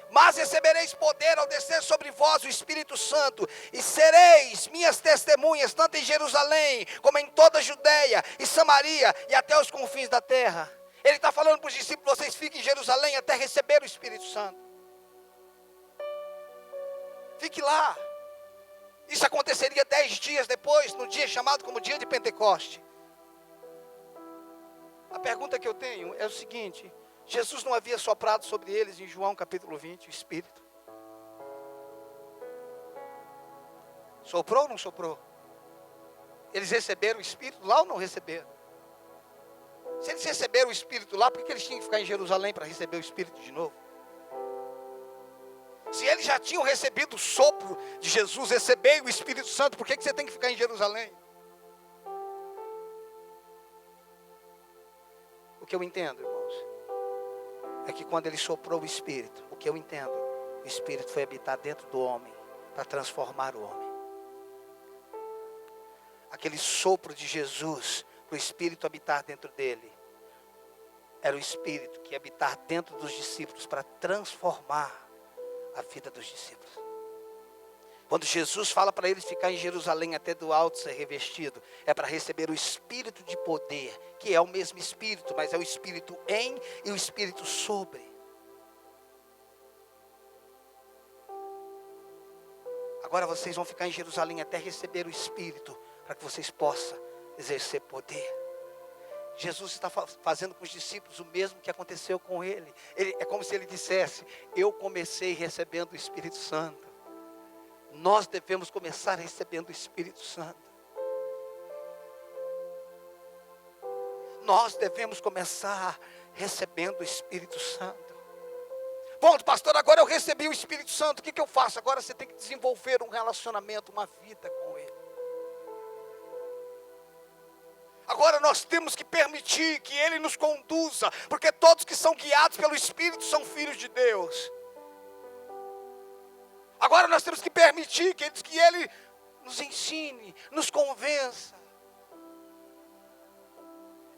Speaker 1: mas recebereis poder ao descer sobre vós o Espírito Santo, e sereis minhas testemunhas, tanto em Jerusalém, como em toda a Judeia e Samaria, e até os confins da terra. Ele está falando para os discípulos: vocês fiquem em Jerusalém até receber o Espírito Santo. Fique lá. Isso aconteceria 10 dias depois, no dia chamado como dia de Pentecoste. A pergunta que eu tenho é o seguinte: Jesus não havia soprado sobre eles em João capítulo 20 o Espírito? Soprou ou não soprou? Eles receberam o Espírito lá ou não receberam? Se eles receberam o Espírito lá, por que eles tinham que ficar em Jerusalém para receber o Espírito de novo? Se eles já tinham recebido o sopro de Jesus, receberam o Espírito Santo, por que você tem que ficar em Jerusalém? O que eu entendo, irmãos, é que quando ele soprou o Espírito, o que eu entendo, o Espírito foi habitar dentro do homem, para transformar o homem. Aquele sopro de Jesus, para o Espírito habitar dentro dele, era o Espírito que ia habitar dentro dos discípulos, para transformar a vida dos discípulos. Quando Jesus fala para eles ficar em Jerusalém até do alto ser revestido, é para receber o Espírito de poder, que é o mesmo Espírito, mas é o Espírito em e o Espírito sobre. Agora vocês vão ficar em Jerusalém até receber o Espírito, para que vocês possam exercer poder. Jesus está fazendo com os discípulos o mesmo que aconteceu com ele. É como se ele dissesse: eu comecei recebendo o Espírito Santo. Nós devemos começar recebendo o Espírito Santo. Nós devemos começar recebendo o Espírito Santo. Bom, pastor, agora eu recebi o Espírito Santo, o que eu faço? Agora você tem que desenvolver um relacionamento, uma vida com Ele. Agora nós temos que permitir que Ele nos conduza, porque todos que são guiados pelo Espírito são filhos de Deus. Agora nós temos que permitir que Ele nos ensine, nos convença.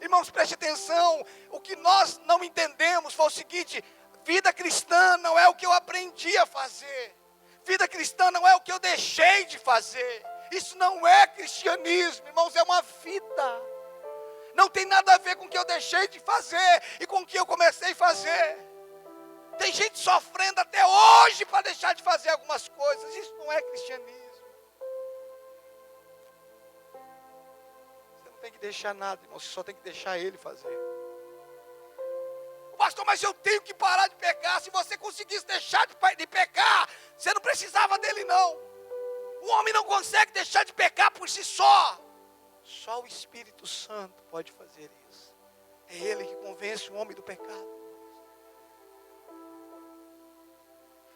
Speaker 1: Irmãos, preste atenção, o que nós não entendemos foi o seguinte: vida cristã não é o que eu aprendi a fazer. Vida cristã não é o que eu deixei de fazer. Isso não é cristianismo, irmãos, é uma vida. Não tem nada a ver com o que eu deixei de fazer e com o que eu comecei a fazer. Tem gente sofrendo até hoje para deixar de fazer algumas coisas. Isso não é cristianismo. Você não tem que deixar nada, irmão. Você só tem que deixar Ele fazer. Pastor, mas eu tenho que parar de pecar. Se você conseguisse deixar de pecar, você não precisava dele não. O homem não consegue deixar de pecar por si só. Só o Espírito Santo pode fazer isso. É Ele que convence o homem do pecado.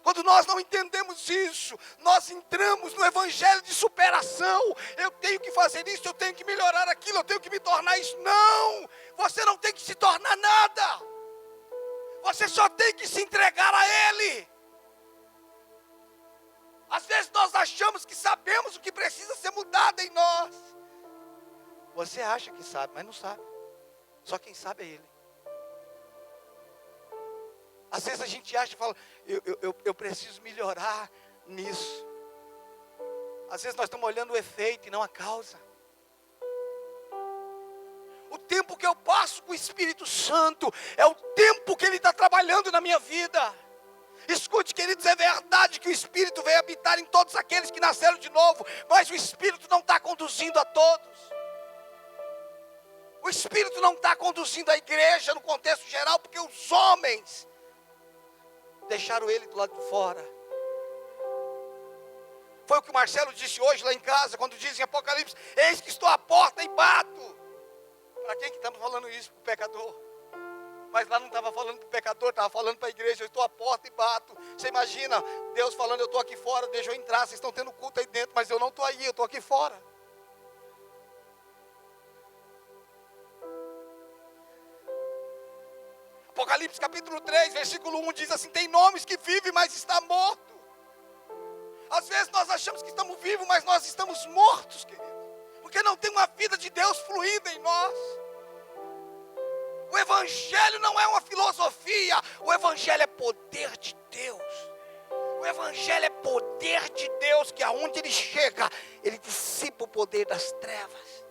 Speaker 1: Quando nós não entendemos isso, nós entramos no evangelho de superação. Eu tenho que fazer isso, eu tenho que melhorar aquilo, eu tenho que me tornar isso. Não! Você não tem que se tornar nada. Você só tem que se entregar a Ele. Às vezes nós achamos que sabemos o que precisa ser mudado em nós. Você acha que sabe, mas não sabe. Só quem sabe é Ele. Às vezes a gente acha e fala, eu preciso melhorar nisso. Às vezes nós estamos olhando o efeito e não a causa. O tempo que eu passo com o Espírito Santo é o tempo que Ele está trabalhando na minha vida. Escute, queridos, é verdade que o Espírito veio habitar em todos aqueles que nasceram de novo, mas o Espírito não está conduzindo a todos. O Espírito não está conduzindo a igreja no contexto geral, porque os homens deixaram Ele do lado de fora. Foi o que o Marcelo disse hoje lá em casa, quando diz em Apocalipse, eis que estou à porta e bato. Para quem que estamos falando isso? Para o pecador. Mas lá não estava falando para o pecador, estava falando para a igreja, eu estou à porta e bato. Você imagina, Deus falando, eu estou aqui fora, deixa eu entrar, vocês estão tendo culto aí dentro, mas eu não estou aí, eu estou aqui fora. Apocalipse capítulo 3, versículo 1 diz assim, tem nomes que vivem, mas está morto. Às vezes nós achamos que estamos vivos, mas nós estamos mortos, querido. Porque não tem uma vida de Deus fluindo em nós. O Evangelho não é uma filosofia, o Evangelho é poder de Deus. O Evangelho é poder de Deus, que aonde Ele chega, Ele dissipa o poder das trevas.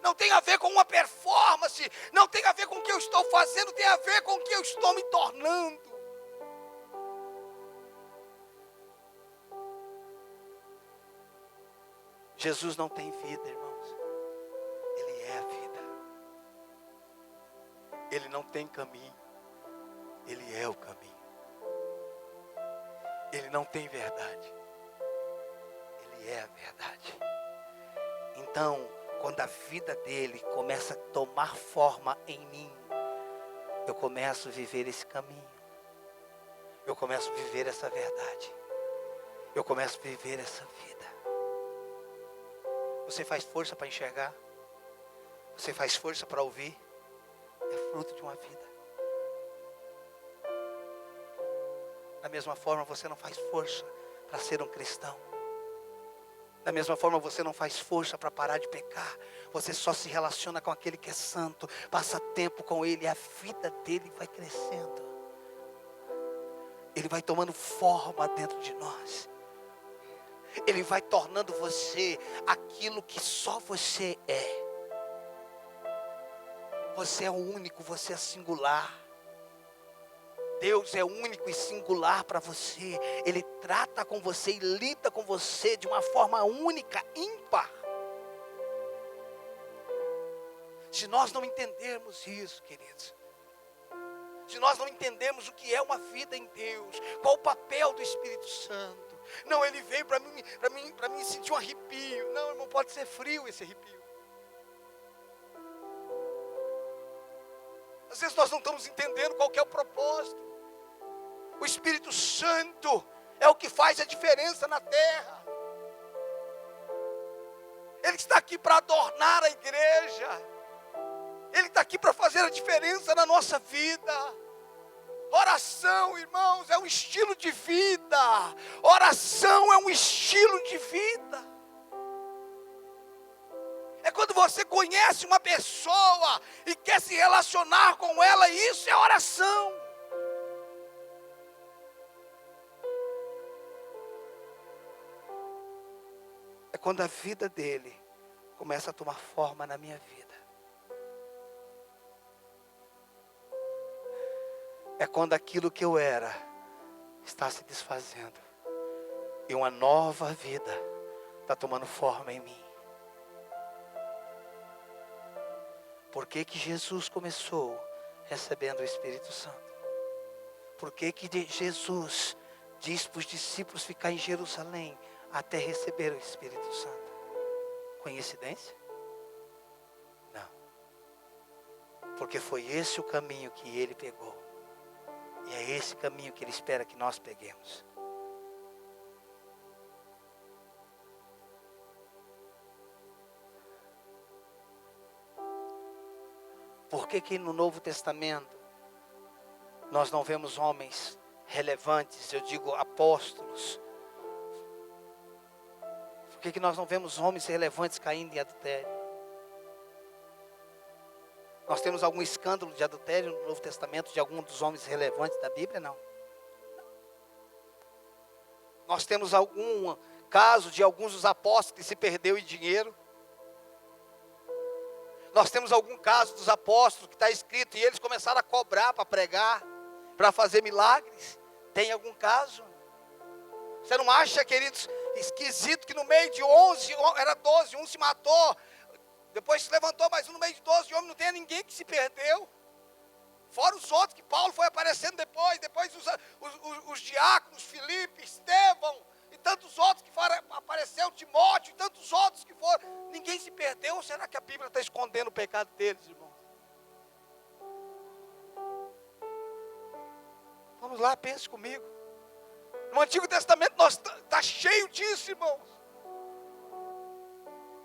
Speaker 1: Não tem a ver com uma performance, não tem a ver com o que eu estou fazendo, tem a ver com o que eu estou me tornando. Jesus não tem vida, irmãos. Ele é a vida. Ele não tem caminho. Ele é o caminho. Ele não tem verdade. Ele é a verdade. Então, quando a vida dele começa a tomar forma em mim, eu começo a viver esse caminho. Eu começo a viver essa verdade. Eu começo a viver essa vida. Você faz força para enxergar? Você faz força para ouvir? É fruto de uma vida. Da mesma forma, você não faz força para ser um cristão. Da mesma forma, você não faz força para parar de pecar. Você só se relaciona com aquele que é santo, passa tempo com Ele, e a vida dele vai crescendo. Ele vai tomando forma dentro de nós. Ele vai tornando você aquilo que só você é. Você é único, você é singular. Deus é único e singular para você. Ele trata com você e lida com você de uma forma única, ímpar. Se nós não entendermos isso, queridos, se nós não entendemos o que é uma vida em Deus, qual o papel do Espírito Santo. Não, ele veio para mim sentir um arrepio. Não, irmão, pode ser frio esse arrepio. Às vezes nós não estamos entendendo qual que é o propósito. O Espírito Santo é o que faz a diferença na terra. Ele está aqui para adornar a igreja. Ele está aqui para fazer a diferença na nossa vida. Oração, irmãos, é um estilo de vida. Oração é um estilo de vida. É quando você conhece uma pessoa e quer se relacionar com ela, isso é oração. É quando a vida dele começa a tomar forma na minha vida. É quando aquilo que eu era está se desfazendo e uma nova vida está tomando forma em mim. Por que que Jesus começou recebendo o Espírito Santo? Por que que Jesus diz para os discípulos ficar em Jerusalém até receber o Espírito Santo? Coincidência? Não. Porque foi esse o caminho que ele pegou. E é esse caminho que ele espera que nós peguemos. Por que que no Novo Testamento nós não vemos homens relevantes, eu digo apóstolos? Por que que nós não vemos homens relevantes caindo em adultério? Nós temos algum escândalo de adultério no Novo Testamento de algum dos homens relevantes da Bíblia? Não. Nós temos algum caso de alguns dos apóstolos que se perdeu em dinheiro? Nós temos algum caso dos apóstolos que está escrito e eles começaram a cobrar para pregar, para fazer milagres? Tem algum caso? Você não acha, queridos, esquisito que no meio de 11, era 12, um se matou, depois se levantou mais um no meio de 12 homens, não tem ninguém que se perdeu? Fora os outros que Paulo foi aparecendo depois os diáconos, Filipe, Estevão, e tantos outros que foram, apareceu Timóteo, e tantos outros que foram, ninguém se perdeu. Ou será que a Bíblia está escondendo o pecado deles, irmãos? Vamos lá, pense comigo. No Antigo Testamento nós está cheio disso, irmãos.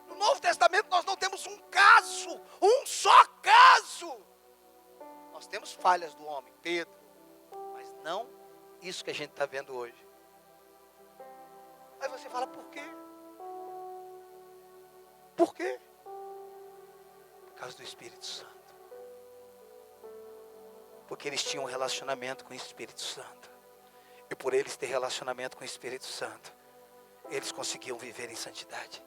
Speaker 1: No Novo Testamento nós não temos um caso, um só caso. Nós temos falhas do homem, Pedro, mas não isso que a gente está vendo hoje. Aí você fala, por quê? Por quê? Por causa do Espírito Santo. Porque eles tinham um relacionamento com o Espírito Santo. E por eles ter relacionamento com o Espírito Santo, eles conseguiam viver em santidade.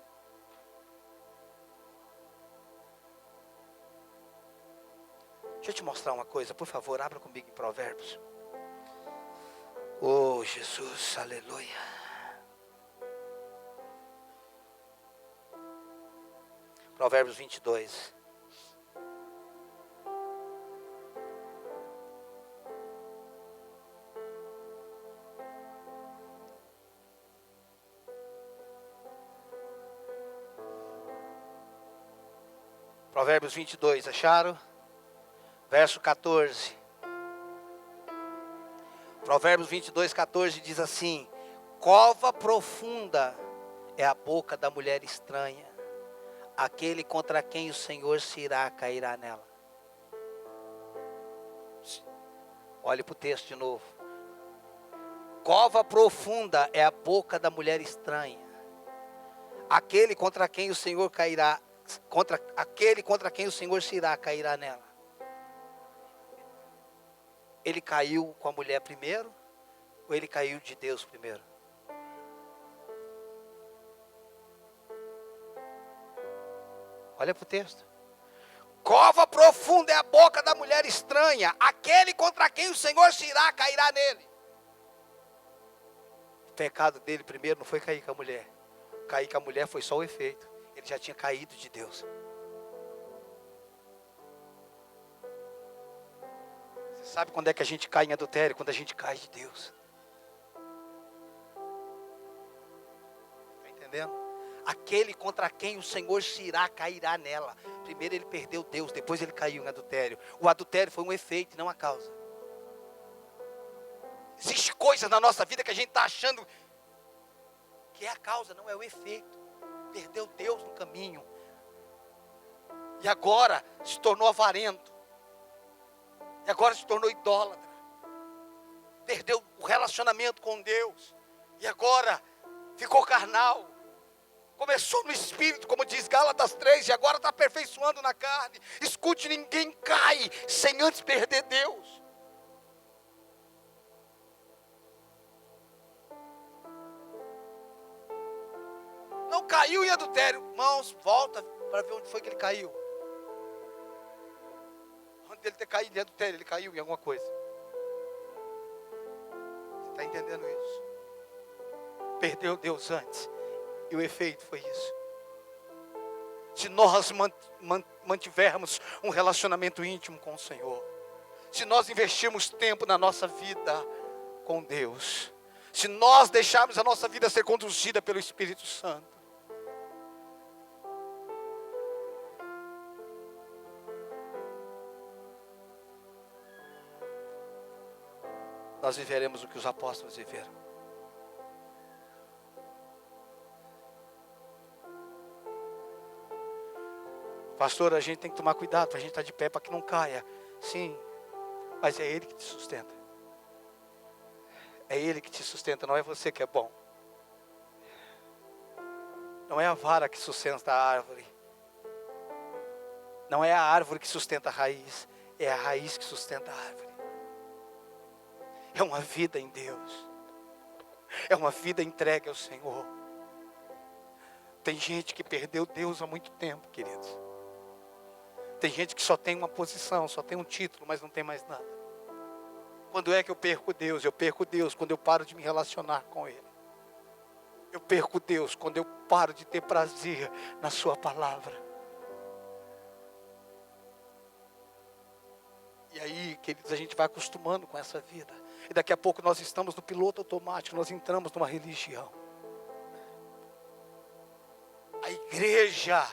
Speaker 1: Deixa eu te mostrar uma coisa, por favor, abra comigo em Provérbios. Oh, Jesus, aleluia. Provérbios 22. Provérbios 22, acharam? Verso 14. Provérbios 22, 14 diz assim: cova profunda é a boca da mulher estranha, aquele contra quem o Senhor se irá, cairá nela. Olhe para o texto de novo. Cova profunda é a boca da mulher estranha, aquele contra quem o Senhor cairá, aquele contra quem o Senhor se irá, cairá nela. Ele caiu com a mulher primeiro, ou ele caiu de Deus primeiro? Olha para o texto. Cova profunda é a boca da mulher estranha, aquele contra quem o Senhor se irá, cairá nele. O pecado dele primeiro não foi cair com a mulher. Cair com a mulher foi só o efeito. Ele já tinha caído de Deus. Você sabe quando é que a gente cai em adultério? Quando a gente cai de Deus. Está entendendo? Aquele contra quem o Senhor se irá, cairá nela. Primeiro ele perdeu Deus, depois ele caiu em adultério. O adultério foi um efeito, não a causa. Existem coisas na nossa vida que a gente está achando que é a causa, não é o efeito. Perdeu Deus no caminho. E agora se tornou avarento. E agora se tornou idólatra. Perdeu o relacionamento com Deus. E agora ficou carnal. Começou no espírito, como diz Gálatas 3, e agora está aperfeiçoando na carne. Escute, ninguém cai sem antes perder Deus. Não caiu em adultério. Irmãos, volta para ver onde foi que ele caiu. Antes dele ter caído em adultério, ele caiu em alguma coisa. Você está entendendo isso? Perdeu Deus antes. E o efeito foi isso. Se nós mantivermos um relacionamento íntimo com o Senhor, se nós investirmos tempo na nossa vida com Deus, se nós deixarmos a nossa vida ser conduzida pelo Espírito Santo, nós viveremos o que os apóstolos viveram. Pastor, a gente tem que tomar cuidado para a gente estar de pé para que não caia. Sim, mas é Ele que te sustenta. É Ele que te sustenta, não é você que é bom. Não é a vara que sustenta a árvore. Não é a árvore que sustenta a raiz. É a raiz que sustenta a árvore. É uma vida em Deus. É uma vida entregue ao Senhor. Tem gente que perdeu Deus há muito tempo, queridos. Tem gente que só tem uma posição, só tem um título, mas não tem mais nada. Quando é que eu perco Deus? Eu perco Deus quando eu paro de me relacionar com Ele. Eu perco Deus quando eu paro de ter prazer na Sua palavra. E aí, queridos, a gente vai acostumando com essa vida. E daqui a pouco nós estamos no piloto automático, nós entramos numa religião. A igreja,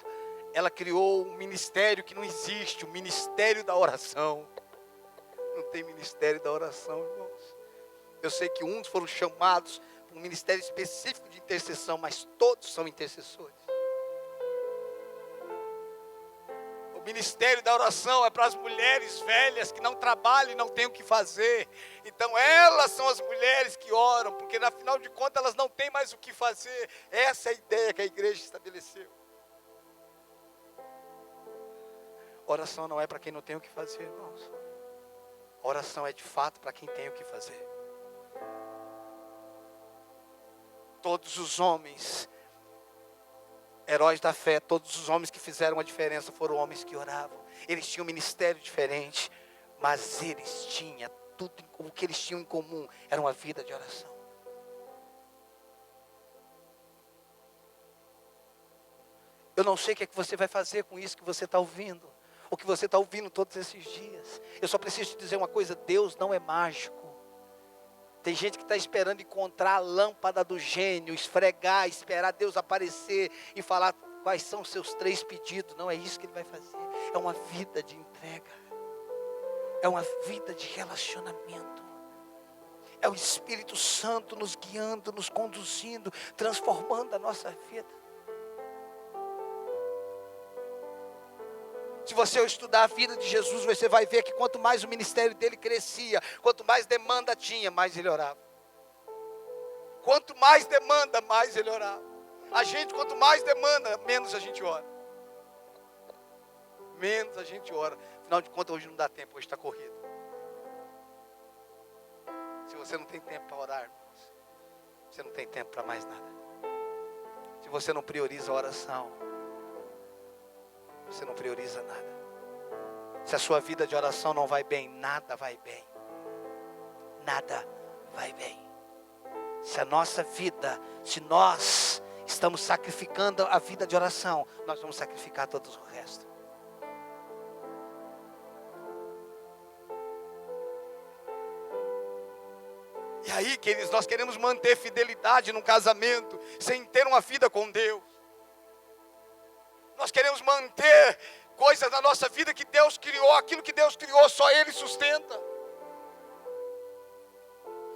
Speaker 1: ela criou um ministério que não existe, o ministério da oração. Não tem ministério da oração, irmãos. Eu sei que uns foram chamados para um ministério específico de intercessão, mas todos são intercessores. O ministério da oração é para as mulheres velhas que não trabalham e não têm o que fazer. Então elas são as mulheres que oram, porque afinal de contas elas não têm mais o que fazer. Essa é a ideia que a igreja estabeleceu. Oração não é para quem não tem o que fazer, irmãos. Oração é de fato para quem tem o que fazer. Todos os homens, heróis da fé, todos os homens que fizeram a diferença foram homens que oravam. Eles tinham um ministério diferente, mas eles tinham tudo, o que eles tinham em comum era uma vida de oração. Eu não sei o que é que você vai fazer com isso que você está ouvindo, o que você está ouvindo todos esses dias. Eu só preciso te dizer uma coisa: Deus não é mágico. Tem gente que está esperando encontrar a lâmpada do gênio, esfregar, esperar Deus aparecer e falar quais são os seus 3 pedidos. Não é isso que Ele vai fazer. É uma vida de entrega. É uma vida de relacionamento. É o Espírito Santo nos guiando, nos conduzindo, transformando a nossa vida. Se você estudar a vida de Jesus, você vai ver que quanto mais o ministério dele crescia, quanto mais demanda tinha, mais ele orava. Quanto mais demanda, mais ele orava. A gente, quanto mais demanda, menos a gente ora. Menos a gente ora. Afinal de contas, hoje não dá tempo, hoje está corrido. Se você não tem tempo para orar, irmãos, você não tem tempo para mais nada. Se você não prioriza a oração, você não prioriza nada. Se a sua vida de oração não vai bem, nada vai bem. Nada vai bem. Se a nossa vida, se nós estamos sacrificando a vida de oração, nós vamos sacrificar todo o resto. E aí, queridos, nós queremos manter fidelidade no casamento, sem ter uma vida com Deus. Nós queremos manter coisas na nossa vida que Deus criou, aquilo que Deus criou, só Ele sustenta.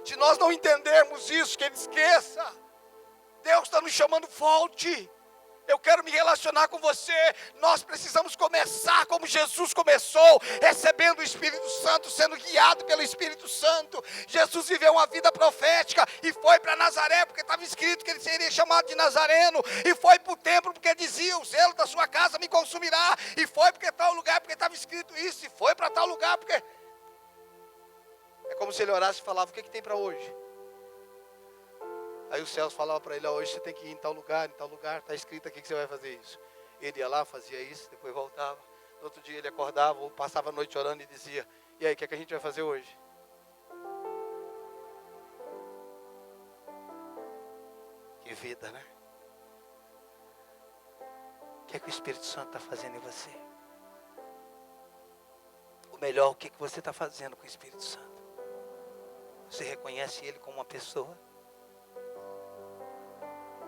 Speaker 1: Se nós não entendermos isso, que Ele esqueça. Deus está nos chamando, volte. Eu quero me relacionar com você. Nós precisamos começar como Jesus começou, recebendo o Espírito Santo, sendo guiado pelo Espírito Santo. Jesus viveu uma vida profética e foi para Nazaré, porque estava escrito que ele seria chamado de Nazareno. E foi para o templo, porque dizia: o zelo da sua casa me consumirá. E foi porque tal lugar, porque estava escrito isso. E foi para tal lugar, porque... É como se ele orasse e falava: o que tem para hoje? Aí os céus falavam para ele: hoje você tem que ir em tal lugar, está escrito aqui que você vai fazer isso. Ele ia lá, fazia isso, depois voltava. No outro dia ele acordava, ou passava a noite orando e dizia: e aí, o que é que a gente vai fazer hoje? Que vida, né? que é que o Espírito Santo está fazendo em você? Ou melhor, o que é que você está fazendo com o Espírito Santo? Você reconhece Ele como uma pessoa?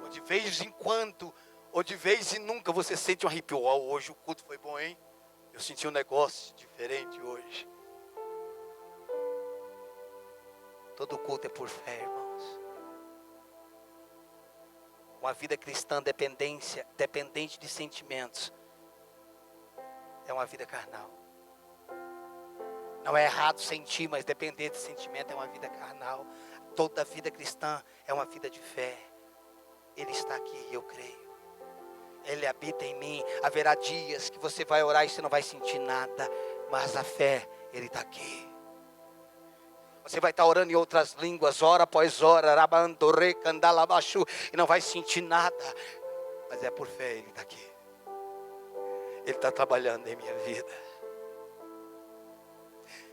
Speaker 1: Ou de vez em quando, ou de vez em nunca, você sente um arrepio. Oh, hoje o culto foi bom, hein? Eu senti um negócio diferente hoje. Todo culto é por fé, irmãos. Uma vida cristã dependente de sentimentos, é uma vida carnal. Não é errado sentir, mas depender de sentimento é uma vida carnal. Toda vida cristã é uma vida de fé. Ele está aqui, eu creio. Ele habita em mim. Haverá dias que você vai orar e você não vai sentir nada, mas a fé, Ele está aqui. Você vai estar orando em outras línguas, hora após hora, e não vai sentir nada, mas é por fé, Ele está aqui. Ele está trabalhando em minha vida.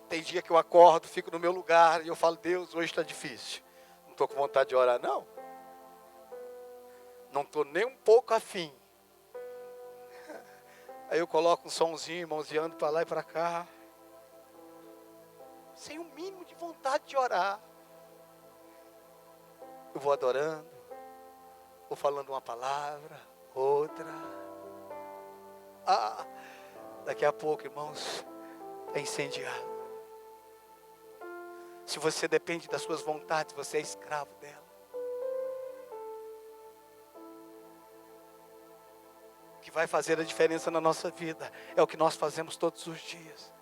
Speaker 1: Tem dia que eu acordo, fico no meu lugar e eu falo, Deus, hoje está difícil. Não estou com vontade de orar, não. Não estou nem um pouco afim. Aí eu coloco um somzinho, mãozeando para lá e para cá. Sem o mínimo de vontade de orar. Eu vou adorando. Vou falando uma palavra, outra. Daqui a pouco, irmãos, é incendiado. Se você depende das suas vontades, você é escravo dela. O que vai fazer a diferença na nossa vida é o que nós fazemos todos os dias.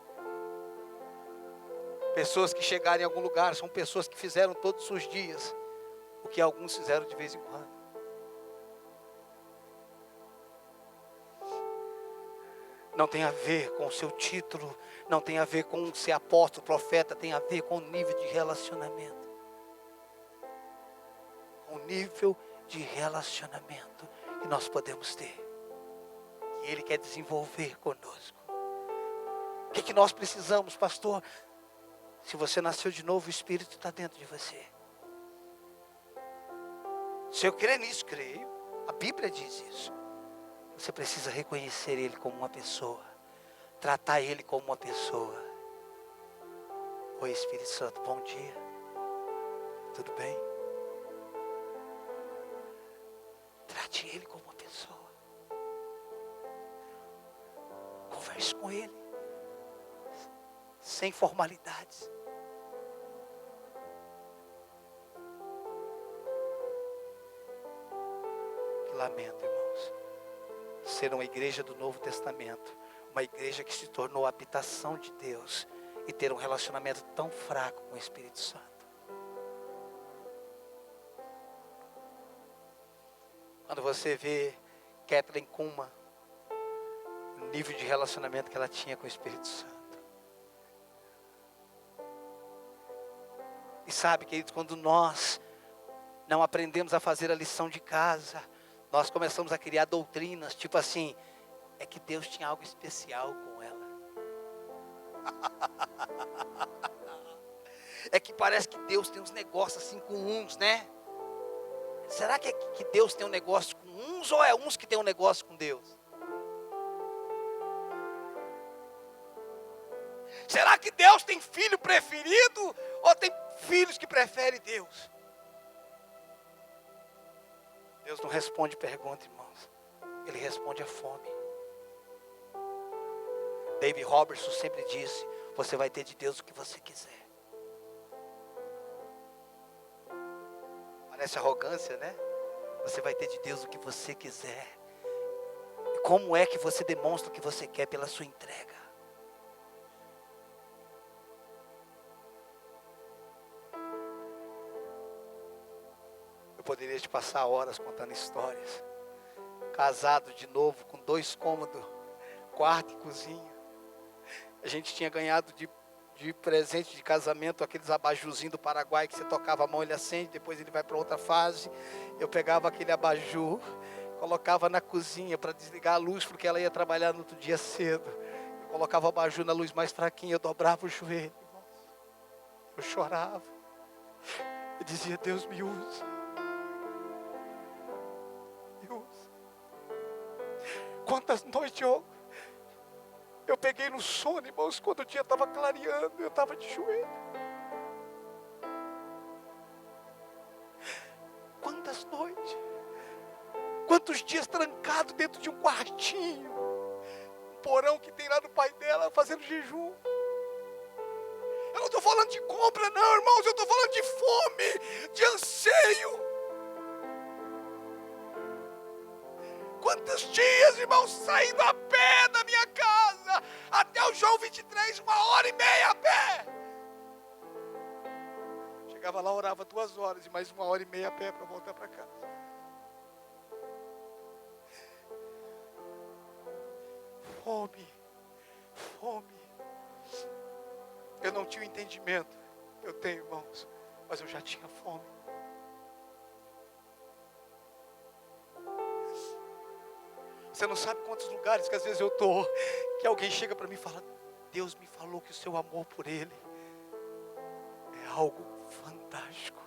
Speaker 1: Pessoas que chegaram em algum lugar são pessoas que fizeram todos os dias o que alguns fizeram de vez em quando. Não tem a ver com o seu título, não tem a ver com ser apóstolo, profeta, tem a ver com o nível de relacionamento. Com o nível de relacionamento que nós podemos ter. Que Ele quer desenvolver conosco. O que nós precisamos, pastor? Se você nasceu de novo, o Espírito está dentro de você. Se eu crer nisso, creio. A Bíblia diz isso. Você precisa reconhecer Ele como uma pessoa. Tratar Ele como uma pessoa. Oi, Espírito Santo, bom dia. Tudo bem? Trate Ele como uma pessoa. Converse com Ele. Sem formalidades. Que lamento, irmãos. Ser uma igreja do Novo Testamento. Uma igreja que se tornou a habitação de Deus. E ter um relacionamento tão fraco com o Espírito Santo. Quando você vê Kathleen Kuma, o nível de relacionamento que ela tinha com o Espírito Santo. E sabe, queridos, quando nós não aprendemos a fazer a lição de casa, nós começamos a criar doutrinas, tipo assim, é que Deus tinha algo especial com ela. É que parece que Deus tem uns negócios assim com uns, né? Será que é que Deus tem um negócio com uns ou é uns que tem um negócio com Deus? Será que Deus tem filho preferido ou tem filhos que preferem Deus? Deus não responde pergunta, irmãos. Ele responde a fome. David Robertson sempre disse, você vai ter de Deus o que você quiser. Parece arrogância, né? Você vai ter de Deus o que você quiser. E como é que você demonstra o que você quer? Pela sua entrega. Eu poderia te passar horas contando histórias. Casado de novo, com 2 cômodos, quarto e cozinha. A gente tinha ganhado de presente de casamento aqueles abajurzinhos do Paraguai que você tocava a mão, ele acende, depois ele vai para outra fase. Eu pegava aquele abajur, colocava na cozinha para desligar a luz, porque ela ia trabalhar no outro dia cedo. Eu colocava o abajur na luz mais fraquinha, eu dobrava o joelho. Eu chorava. Eu dizia, Deus me usa. Quantas noites eu peguei no sono, irmãos, quando o dia estava clareando, eu estava de joelho. Quantas noites, quantos dias trancado dentro de um quartinho, um porão que tem lá no pai dela, fazendo jejum. Eu não estou falando de compra não, irmãos, eu estou falando de fome, de anseio. Quantos dias, irmãos, saindo a pé da minha casa, até o João 23, 1h30 a pé. Chegava lá, orava 2 horas e mais 1h30 a pé para voltar para casa. Fome. Eu não tinha o entendimento que eu tenho, irmãos, mas eu já tinha fome. Você não sabe quantos lugares que às vezes eu estou, que alguém chega para mim e fala: Deus me falou que o seu amor por Ele é algo fantástico.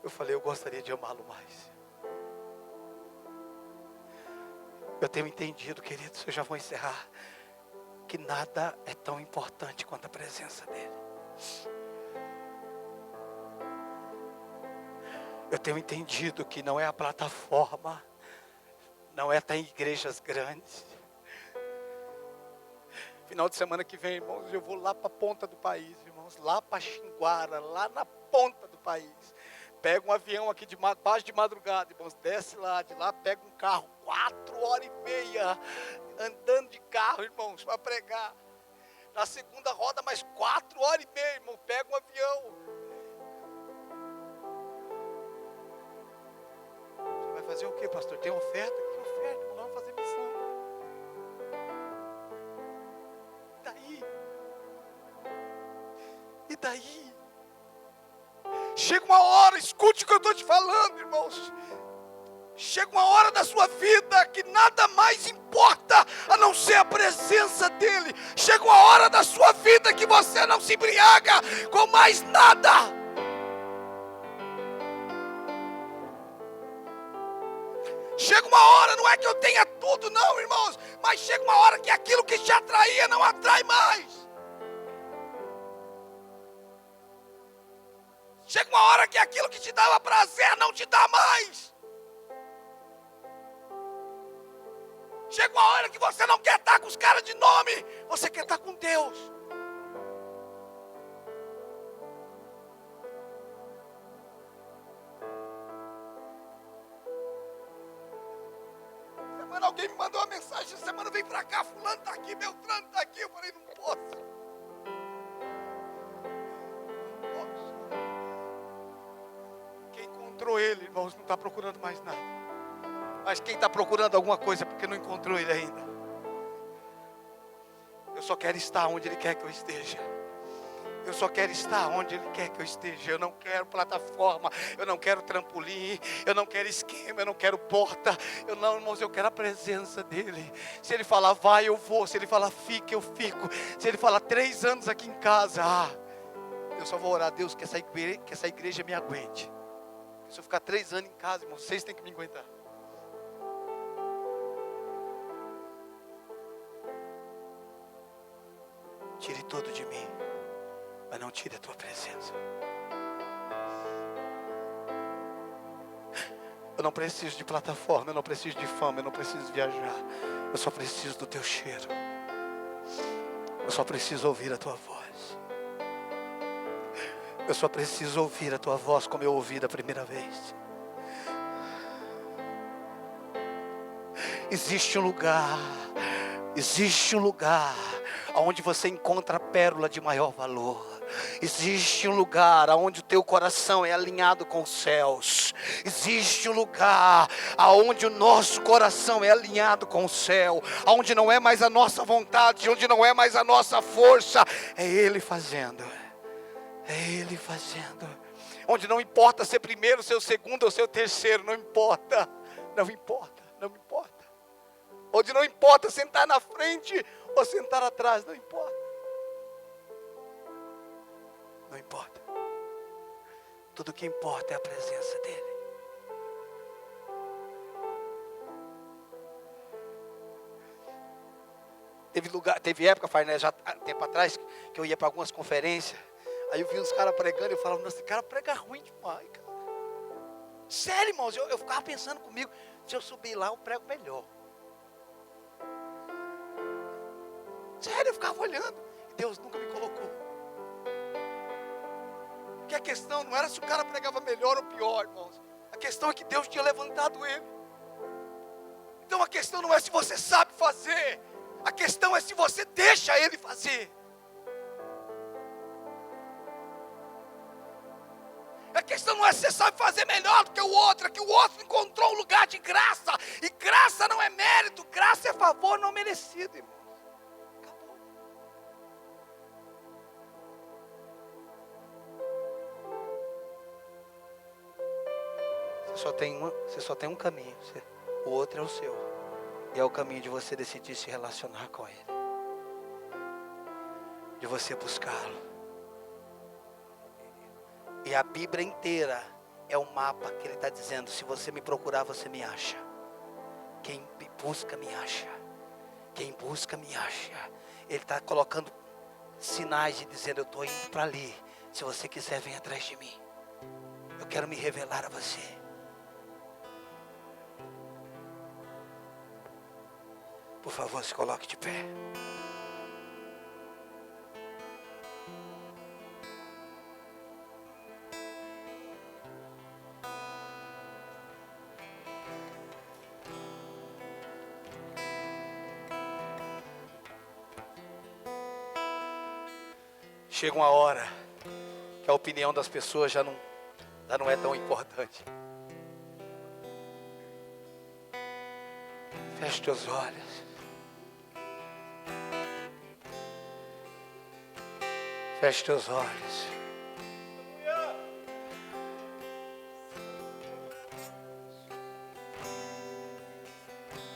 Speaker 1: Eu falei: eu gostaria de amá-lo mais. Eu tenho entendido, queridos, eu já vou encerrar, que nada é tão importante quanto a presença dEle. Eu tenho entendido que não é a plataforma, não é estar em igrejas grandes. Final de semana que vem, irmãos, eu vou lá para a ponta do país, irmãos, lá para Xinguara, lá na ponta do país. Pega um avião aqui quase de madrugada, irmãos, desce lá, de lá pega um carro, 4h30, andando de carro, irmãos, para pregar. Na segunda roda, mais 4h30, irmão, pega um avião. Você vai fazer o quê, pastor? Tem oferta? Que oferta, irmão? Vamos fazer missão. E daí? Chega uma hora, escute o que eu estou te falando, irmãos. Chega uma hora da sua vida que nada mais importa a não ser a presença dEle. Chega uma hora da sua vida que você não se embriaga com mais nada. Chega uma hora, não é que eu tenha tudo não, irmãos, mas chega uma hora que aquilo que te atraía não atrai mais. Chega uma hora que aquilo que te dava prazer não te dá mais. Chega uma hora que você não quer estar com os caras de nome, você quer estar com Deus. Semana alguém me mandou uma mensagem, semana vem pra cá, fulano está aqui, Beltrano está aqui. Eu falei: não posso. Quem encontrou ele, irmãos, não está procurando mais nada. Mas quem está procurando alguma coisa porque não encontrou ele ainda. Eu só quero estar onde Ele quer que eu esteja. Eu só quero estar onde Ele quer que eu esteja. Eu não quero plataforma, eu não quero trampolim, eu não quero esquema, eu não quero porta. Eu não, irmãos, eu quero a presença dEle. Se Ele falar vai, eu vou. Se Ele falar fique, eu fico. Se Ele falar 3 anos aqui em casa, eu só vou orar a Deus que essa igreja me aguente. Se eu ficar 3 anos em casa, irmãos, vocês têm que me aguentar. Tire tudo de mim, mas não tire a tua presença. Eu não preciso de plataforma, eu não preciso de fama, eu não preciso viajar. Eu só preciso do teu cheiro. Eu só preciso ouvir a tua voz. Eu só preciso ouvir a tua voz como eu ouvi da primeira vez. Existe um lugar onde você encontra a pérola de maior valor. Existe um lugar onde o teu coração é alinhado com os céus. Existe um lugar onde o nosso coração é alinhado com o céu, onde não é mais a nossa vontade, onde não é mais a nossa força, é Ele fazendo. É Ele fazendo. Onde não importa ser primeiro, ser o segundo ou ser o terceiro, não importa. Não importa, não importa. Onde não importa sentar na frente ou sentar atrás, não importa. Não importa. Tudo o que importa é a presença dEle. Teve época, faz, né, já tempo atrás, que eu ia para algumas conferências. Aí eu vi uns caras pregando e eu falava, nossa, esse cara prega ruim demais, cara. Sério, irmãos, eu ficava pensando comigo, se eu subir lá, eu prego melhor. Sério, eu ficava olhando. E Deus nunca me colocou. Porque a questão não era se o cara pregava melhor ou pior, irmãos. A questão é que Deus tinha levantado ele. Então a questão não é se você sabe fazer. A questão é se você deixa ele fazer. A questão não é se você sabe fazer melhor do que o outro. É que o outro encontrou um lugar de graça. E graça não é mérito. Graça é favor não merecido, irmão. Acabou. Você só tem um caminho. O outro é o seu. E é o caminho de você decidir se relacionar com ele. De você buscá-lo. E a Bíblia inteira é um mapa que ele está dizendo, se você me procurar, você me acha. Quem busca, me acha. Quem busca, me acha. Ele está colocando sinais de dizendo, eu estou indo para ali. Se você quiser, vem atrás de mim. Eu quero me revelar a você. Por favor, se coloque de pé. Chega uma hora que a opinião das pessoas já não é tão importante. Feche teus olhos. Feche teus olhos.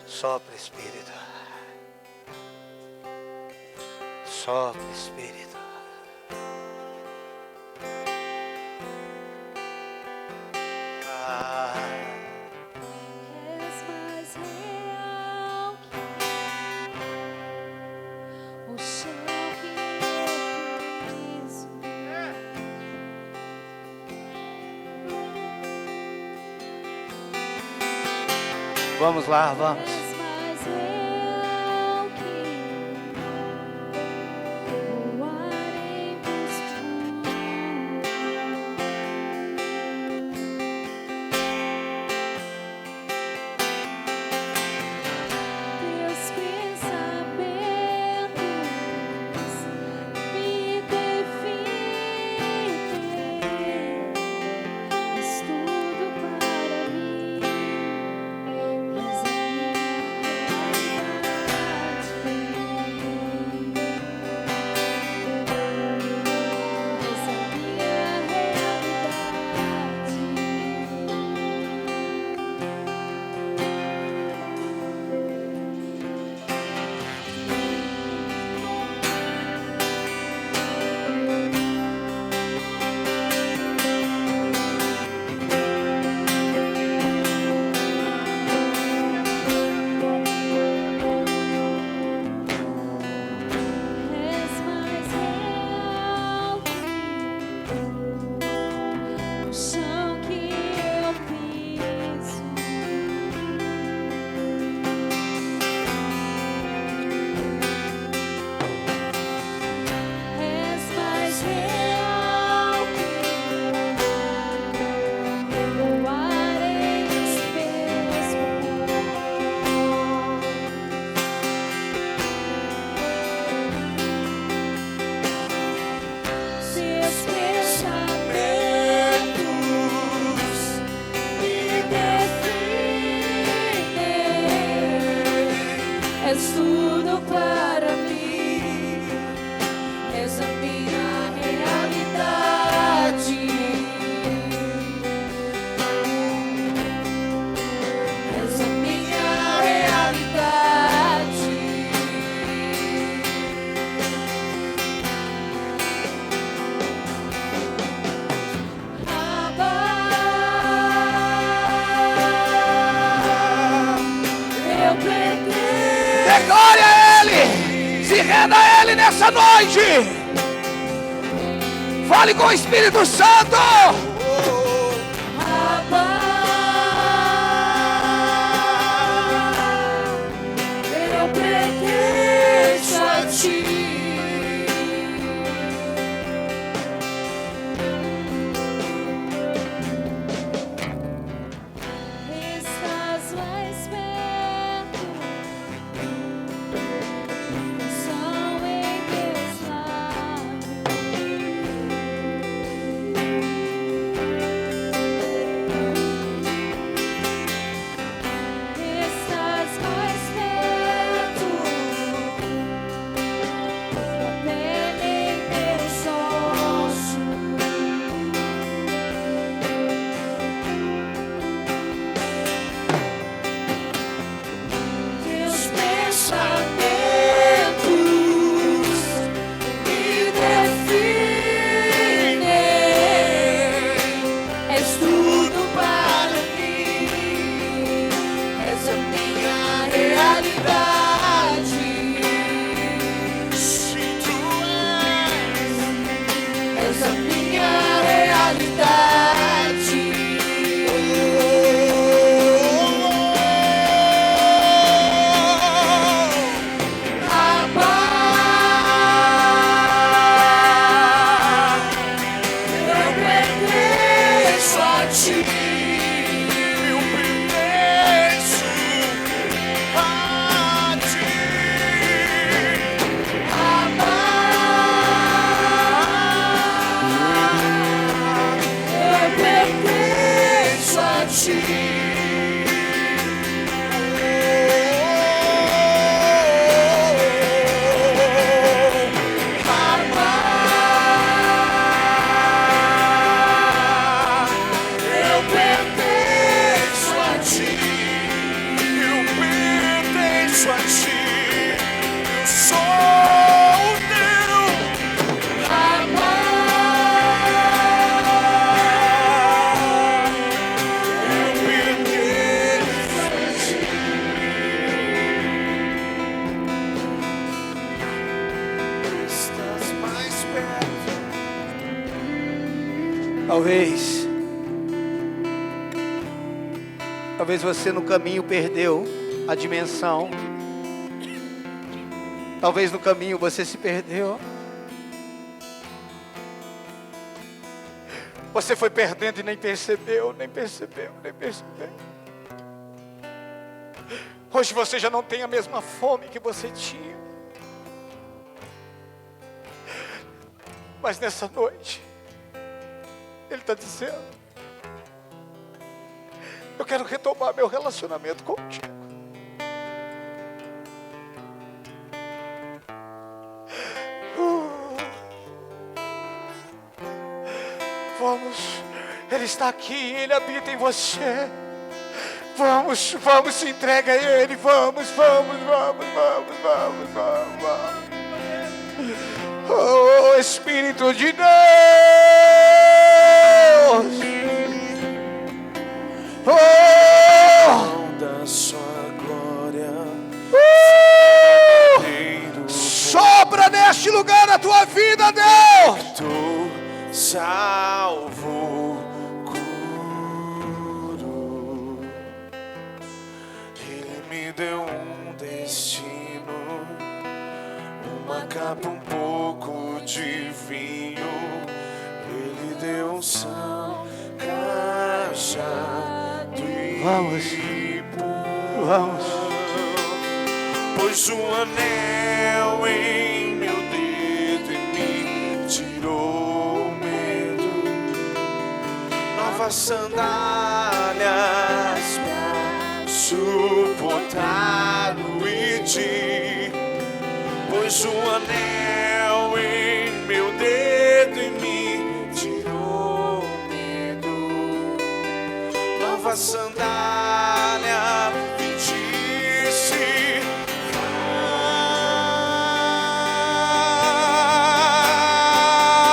Speaker 1: Sopra, Espírito. Sopra, Espírito. Vamos lá, vamos. nessa noite. Fale com o Espírito Santo.
Speaker 2: Eu pertenço a ti. Estás mais perto, são em meus lábios. Estás mais perto, da pele em meus ossos. Teus pensamentos me definem. És tudo para mim. És a minha realidade. Se tu és a minha realidade. Abba, eu pertenço a ti. Eu pertenço a ti. Abba, eu pertenço a ti. Eu pertenço a ti. Eu pertenço a ti. Eu sou teu. Eu pertenço a ti. Estás mais perto.
Speaker 1: Talvez você no caminho perdeu a dimensão. Talvez no caminho você se perdeu. Você foi perdendo e nem percebeu. Hoje você já não tem a mesma fome que você tinha. Mas nessa noite, Ele está dizendo: eu quero retomar meu relacionamento contigo. Vamos, Ele está aqui, Ele habita em você. Vamos, se entrega a Ele. Vamos. Oh, Espírito de Deus.
Speaker 2: Da sua glória.
Speaker 1: Sopra neste lugar a tua vida, Deus.
Speaker 2: Tu salvo, curo. Ele me deu um destino, uma capa, um pouco de vinho. Ele deu um sal, cajado e
Speaker 1: Vamos.
Speaker 2: pôs um anel em meu dedo e me tirou o medo. Novas sandálias pra suportar o ID. Pôs um anel em meu dedo e me tirou o medo. Nova sandália me disse: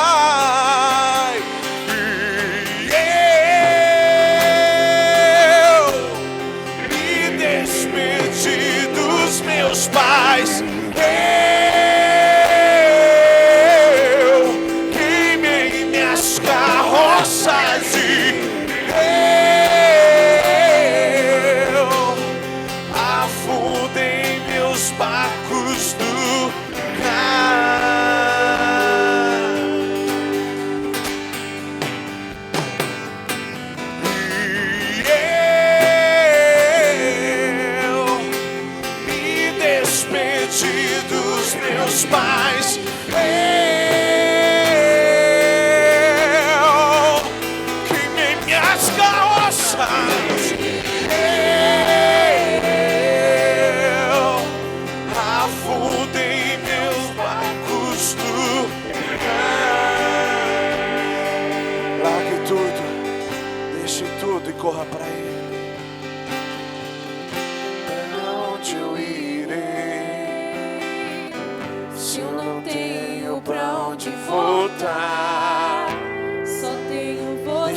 Speaker 2: vai. E eu me despedi dos meus pais. Eu meus pais. Queimei minhas calças. Afundei meus barcos. Largue tudo, deixe tudo e corra para Ele. Para onde eu irei se eu não tenho para onde voltar?
Speaker 3: Só tenho você.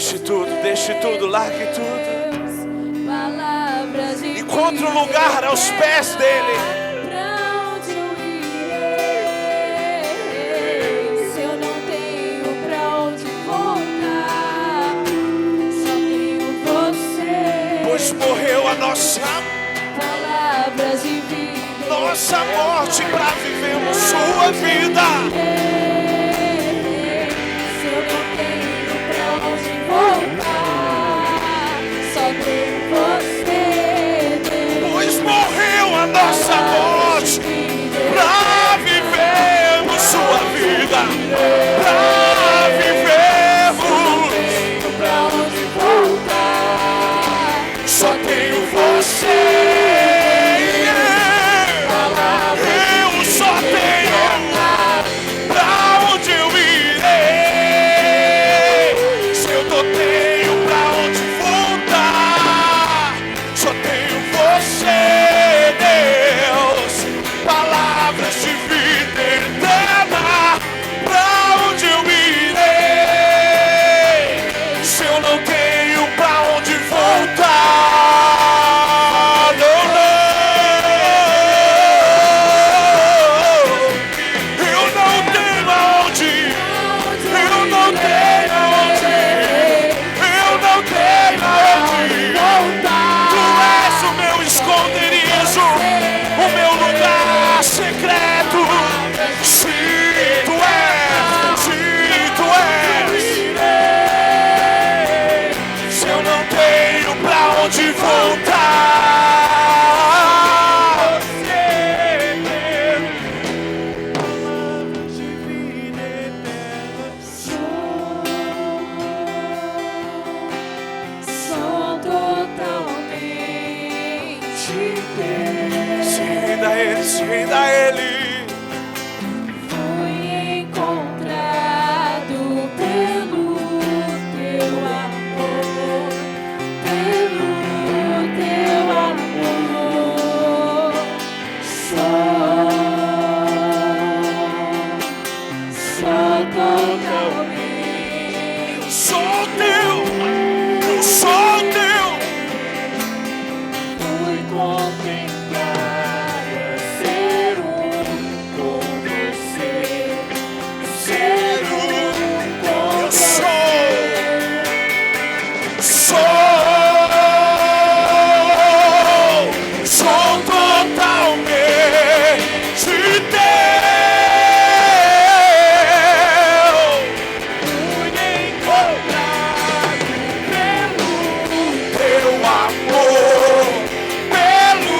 Speaker 2: Deixe tudo, largue tudo.
Speaker 3: Palavras de
Speaker 2: Encontre um lugar aos pés dele.
Speaker 3: Pra onde eu irei se eu não tenho pra onde voltar? Só tenho você.
Speaker 2: Pois morreu a nossa
Speaker 3: Palavras de vida.
Speaker 2: Nossa morte para vivermos sua vida.
Speaker 3: Se eu não tenho pra onde voltar, só tenho você, Deus.
Speaker 2: Pois morreu a nossa morte para vivermos sua vida. Para vivermos.
Speaker 3: Pra onde voltar,
Speaker 2: Só tenho você. Eu só tenho. Pra onde eu irei se eu não tenho pra onde voltar? Só tenho você, Deus. Palavras de vida eterna. Pra onde eu irei se eu não tenho pra onde voltar? Não, eu não tenho aonde ir. Eu não tenho aonde ir. Eu não tenho aonde ir. Tu és o meu esconderijo, o meu lugar secreto. Sim, tu és. Sim, tu és. Se eu não tenho pra onde voltar,
Speaker 3: sou totalmente teu.
Speaker 2: se renda a Ele, se renda a Ele.
Speaker 3: Fui encontrado pelo teu amor, pelo teu amor. Sou totalmente.
Speaker 2: Eu sou teu, eu sou teu.
Speaker 3: Fui contemplado, ser com você, ser com
Speaker 2: Eu
Speaker 3: você.
Speaker 2: Sou totalmente teu.
Speaker 3: Fui encontrado pelo
Speaker 2: Teu amor, pelo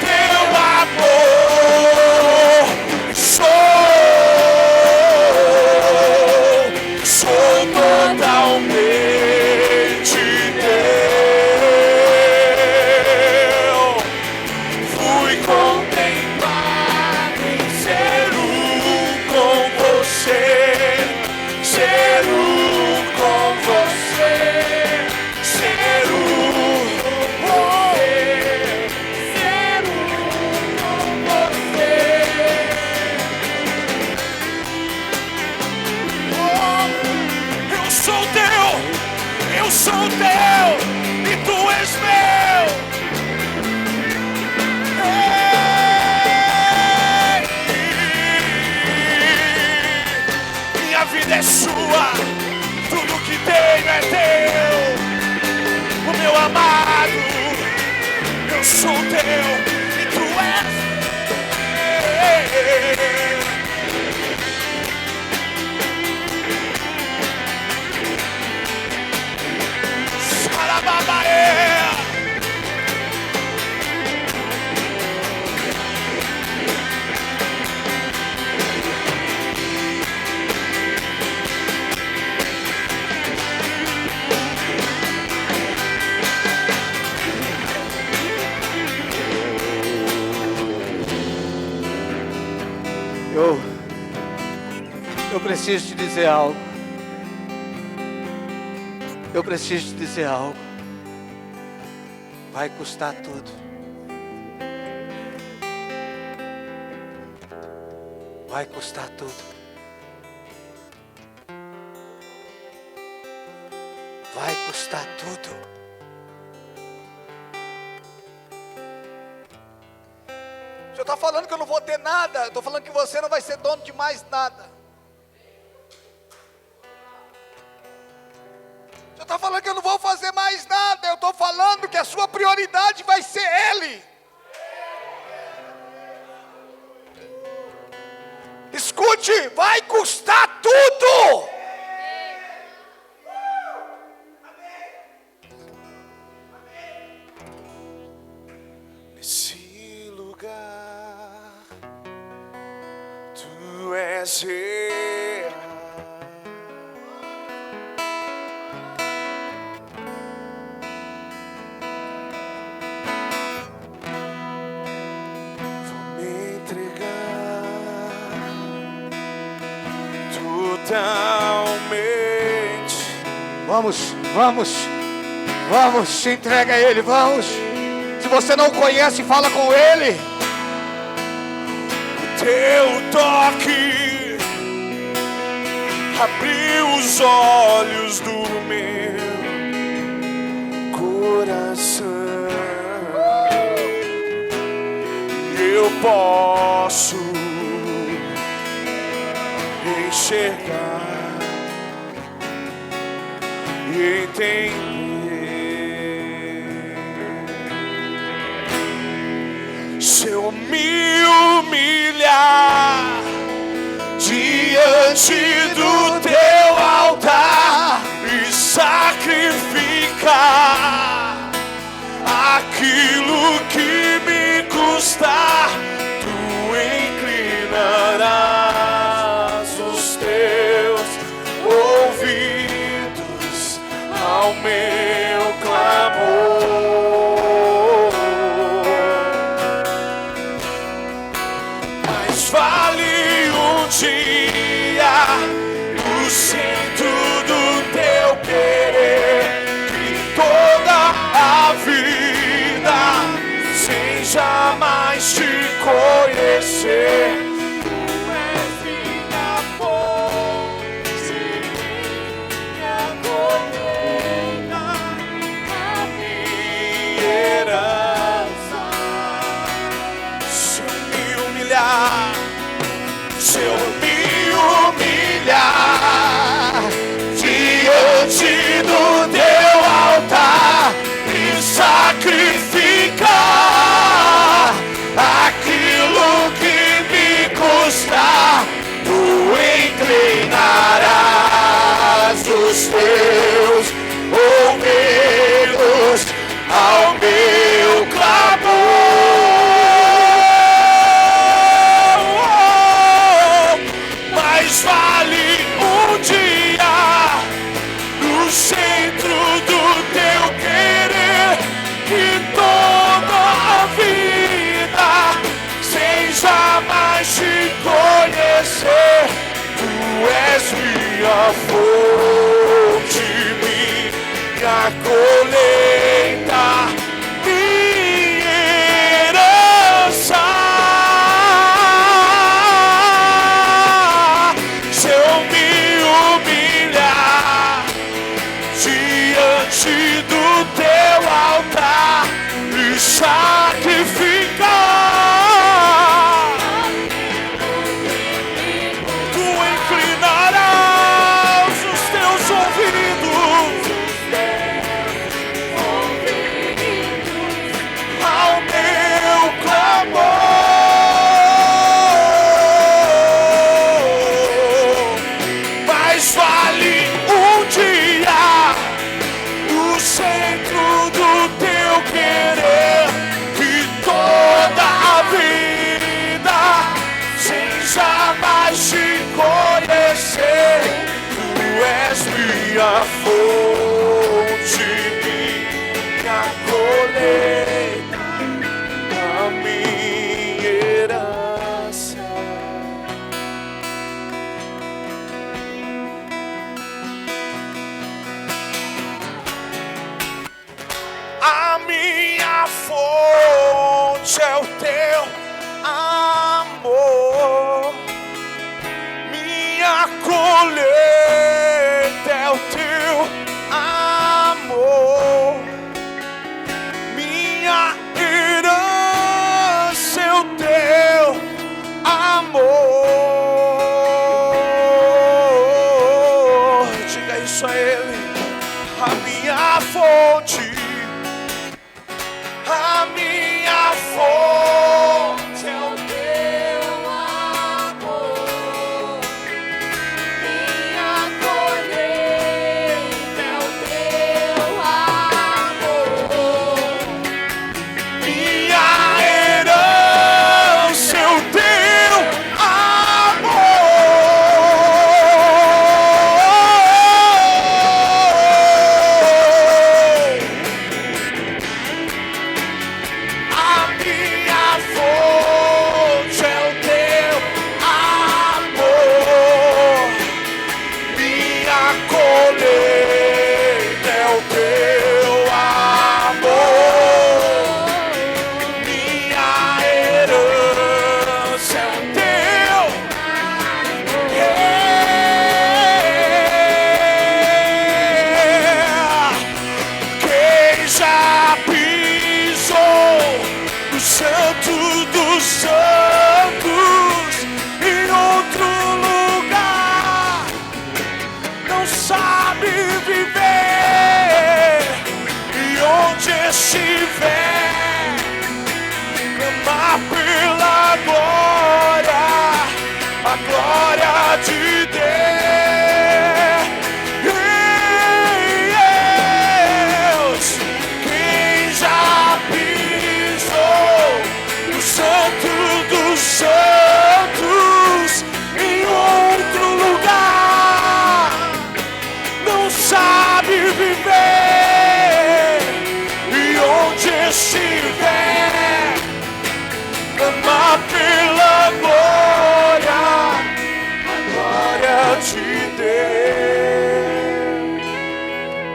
Speaker 2: teu amor. Sou totalmente teu. Fui contemplado em ser com você, ser com você, ser com você. Eu sou teu e tu és meu. Minha vida é sua, tudo que tenho é teu. O meu amado, eu sou teu e tu és.
Speaker 1: Eu preciso te dizer algo. Eu preciso te dizer algo. Vai custar tudo. Vai custar tudo. Vai custar tudo. O senhor está falando que eu não vou ter nada. Eu estou falando que você não vai ser dono de mais nada. O senhor está falando que eu não vou fazer mais nada. Eu estou falando que a sua prioridade vai ser Ele. Escute, vai custar tudo.
Speaker 2: Nesse lugar, Tu és real. Vou me entregar totalmente.
Speaker 1: Vamos, se entrega a Ele, vamos. Se você não conhece, fala com Ele.
Speaker 2: Teu toque abriu os olhos do meu coração. Eu posso enxergar e entender. Se eu me humilhar diante do Teu altar e sacrificar aquilo que me custar, Tu inclinarás os Teus ouvidos ao meu clamor. Vale um dia no centro do Teu querer, que toda a vida sem jamais Te conhecer. Tu és minha fonte, minha colheita, a minha herança. Se eu me humilhar diante do Teu altar e sacrificar aquilo que me custar, Tu inclinarás os Teus ouvidos ao meu clamor. Vale um dia no centro do Teu querer, que toda a vida sem jamais Te conhecer. Tu és minha fonte, minha colheita, minha herança. Diante do Teu altar e sacrificar, Tu inclinarás os Teus ouvidos ao meu clamor. Mas vale um dia centro do Teu querer, que toda a vida sem jamais Te conhecer. Tu és minha fonte, minha colheita, a minha herança. colheita é o teu amor, minha herança é o teu amor. Diga isso a Ele. A minha fonte, a minha fonte é o
Speaker 3: teu amor, minha colheita é o teu amor,
Speaker 2: minha herança é o teu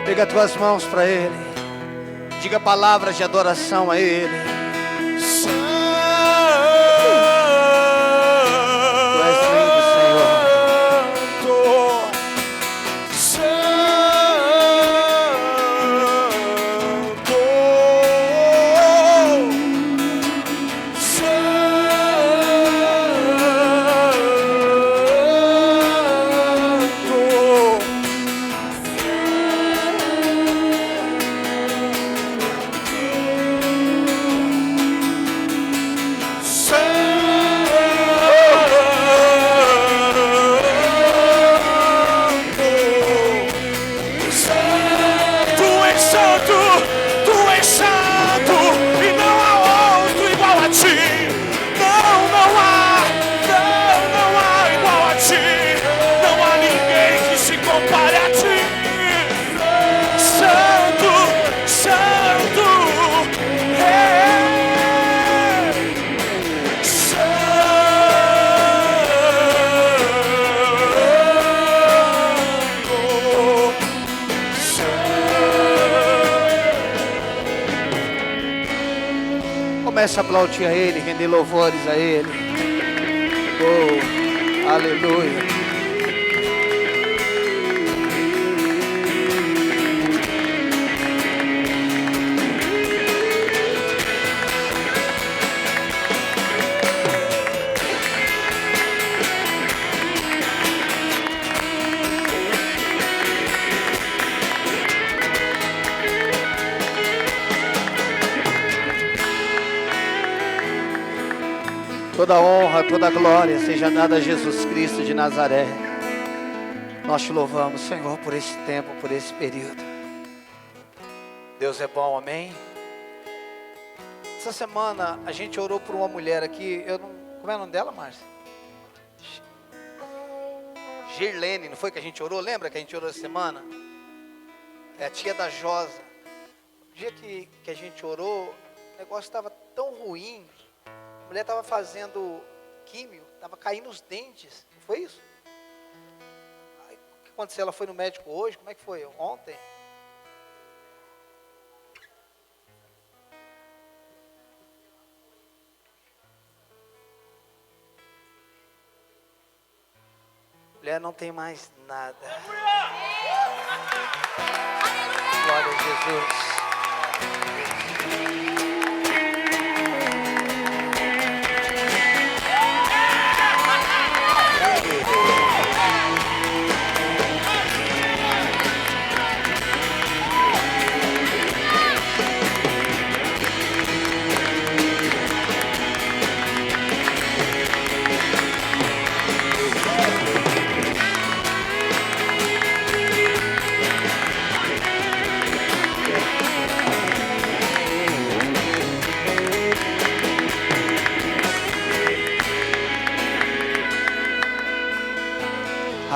Speaker 1: Pega as tuas mãos para Ele. Diga palavras de adoração a Ele. Tu és lindo, Senhor. Comece a aplaudir a Ele, render louvores a Ele. Oh, aleluia. Toda honra, toda glória seja dada a Jesus Cristo de Nazaré. Nós te louvamos, Senhor, por esse tempo, por esse período. Deus é bom, amém? Essa semana a gente orou por uma mulher aqui, como é o nome dela, Márcia? Girlene, não foi que a gente orou? Lembra que a gente orou essa semana? É a tia da Josa. O dia que a gente orou, o negócio estava tão ruim. A mulher estava fazendo químio, estava caindo os dentes, não foi isso? Aí, o que aconteceu? Ela foi no médico hoje, como é que foi? Ontem? Mulher não tem mais nada. Glória a Jesus.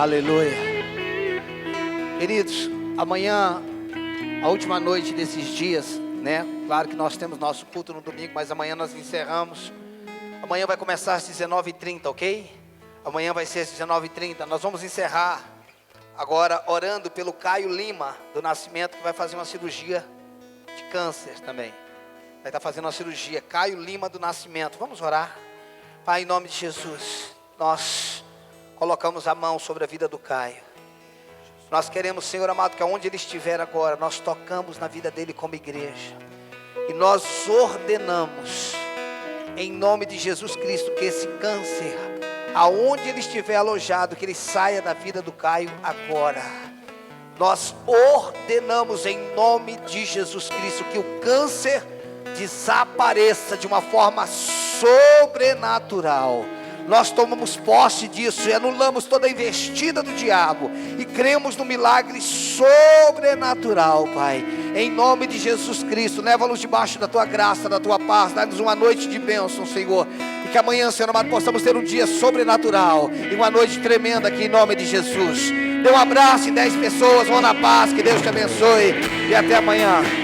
Speaker 1: Aleluia. Queridos, amanhã, a última noite desses dias, né? Claro que nós temos nosso culto no domingo, mas amanhã nós encerramos. Amanhã vai começar às 19h30, ok? Amanhã vai ser às 19h30. Nós vamos encerrar agora orando pelo Caio Lima, do Nascimento, que vai fazer uma cirurgia de câncer também. Vai estar fazendo uma cirurgia. Caio Lima do Nascimento. Vamos orar. Pai, em nome de Jesus, nós colocamos a mão sobre a vida do Caio. Nós queremos, Senhor amado, que aonde ele estiver agora, nós tocamos na vida dele como igreja. E nós ordenamos, em nome de Jesus Cristo, que esse câncer, aonde ele estiver alojado, que ele saia da vida do Caio agora. Nós ordenamos em nome de Jesus Cristo que o câncer desapareça de uma forma sobrenatural. Nós tomamos posse disso e anulamos toda a investida do diabo e cremos no milagre sobrenatural, Pai. Em nome de Jesus Cristo, leva-nos debaixo da Tua graça, da Tua paz, dá-nos uma noite de bênção, Senhor. E que amanhã, Senhor amado, possamos ter um dia sobrenatural e uma noite tremenda aqui em nome de Jesus. Dê um abraço em 10 pessoas, vão na paz, que Deus te abençoe e até amanhã.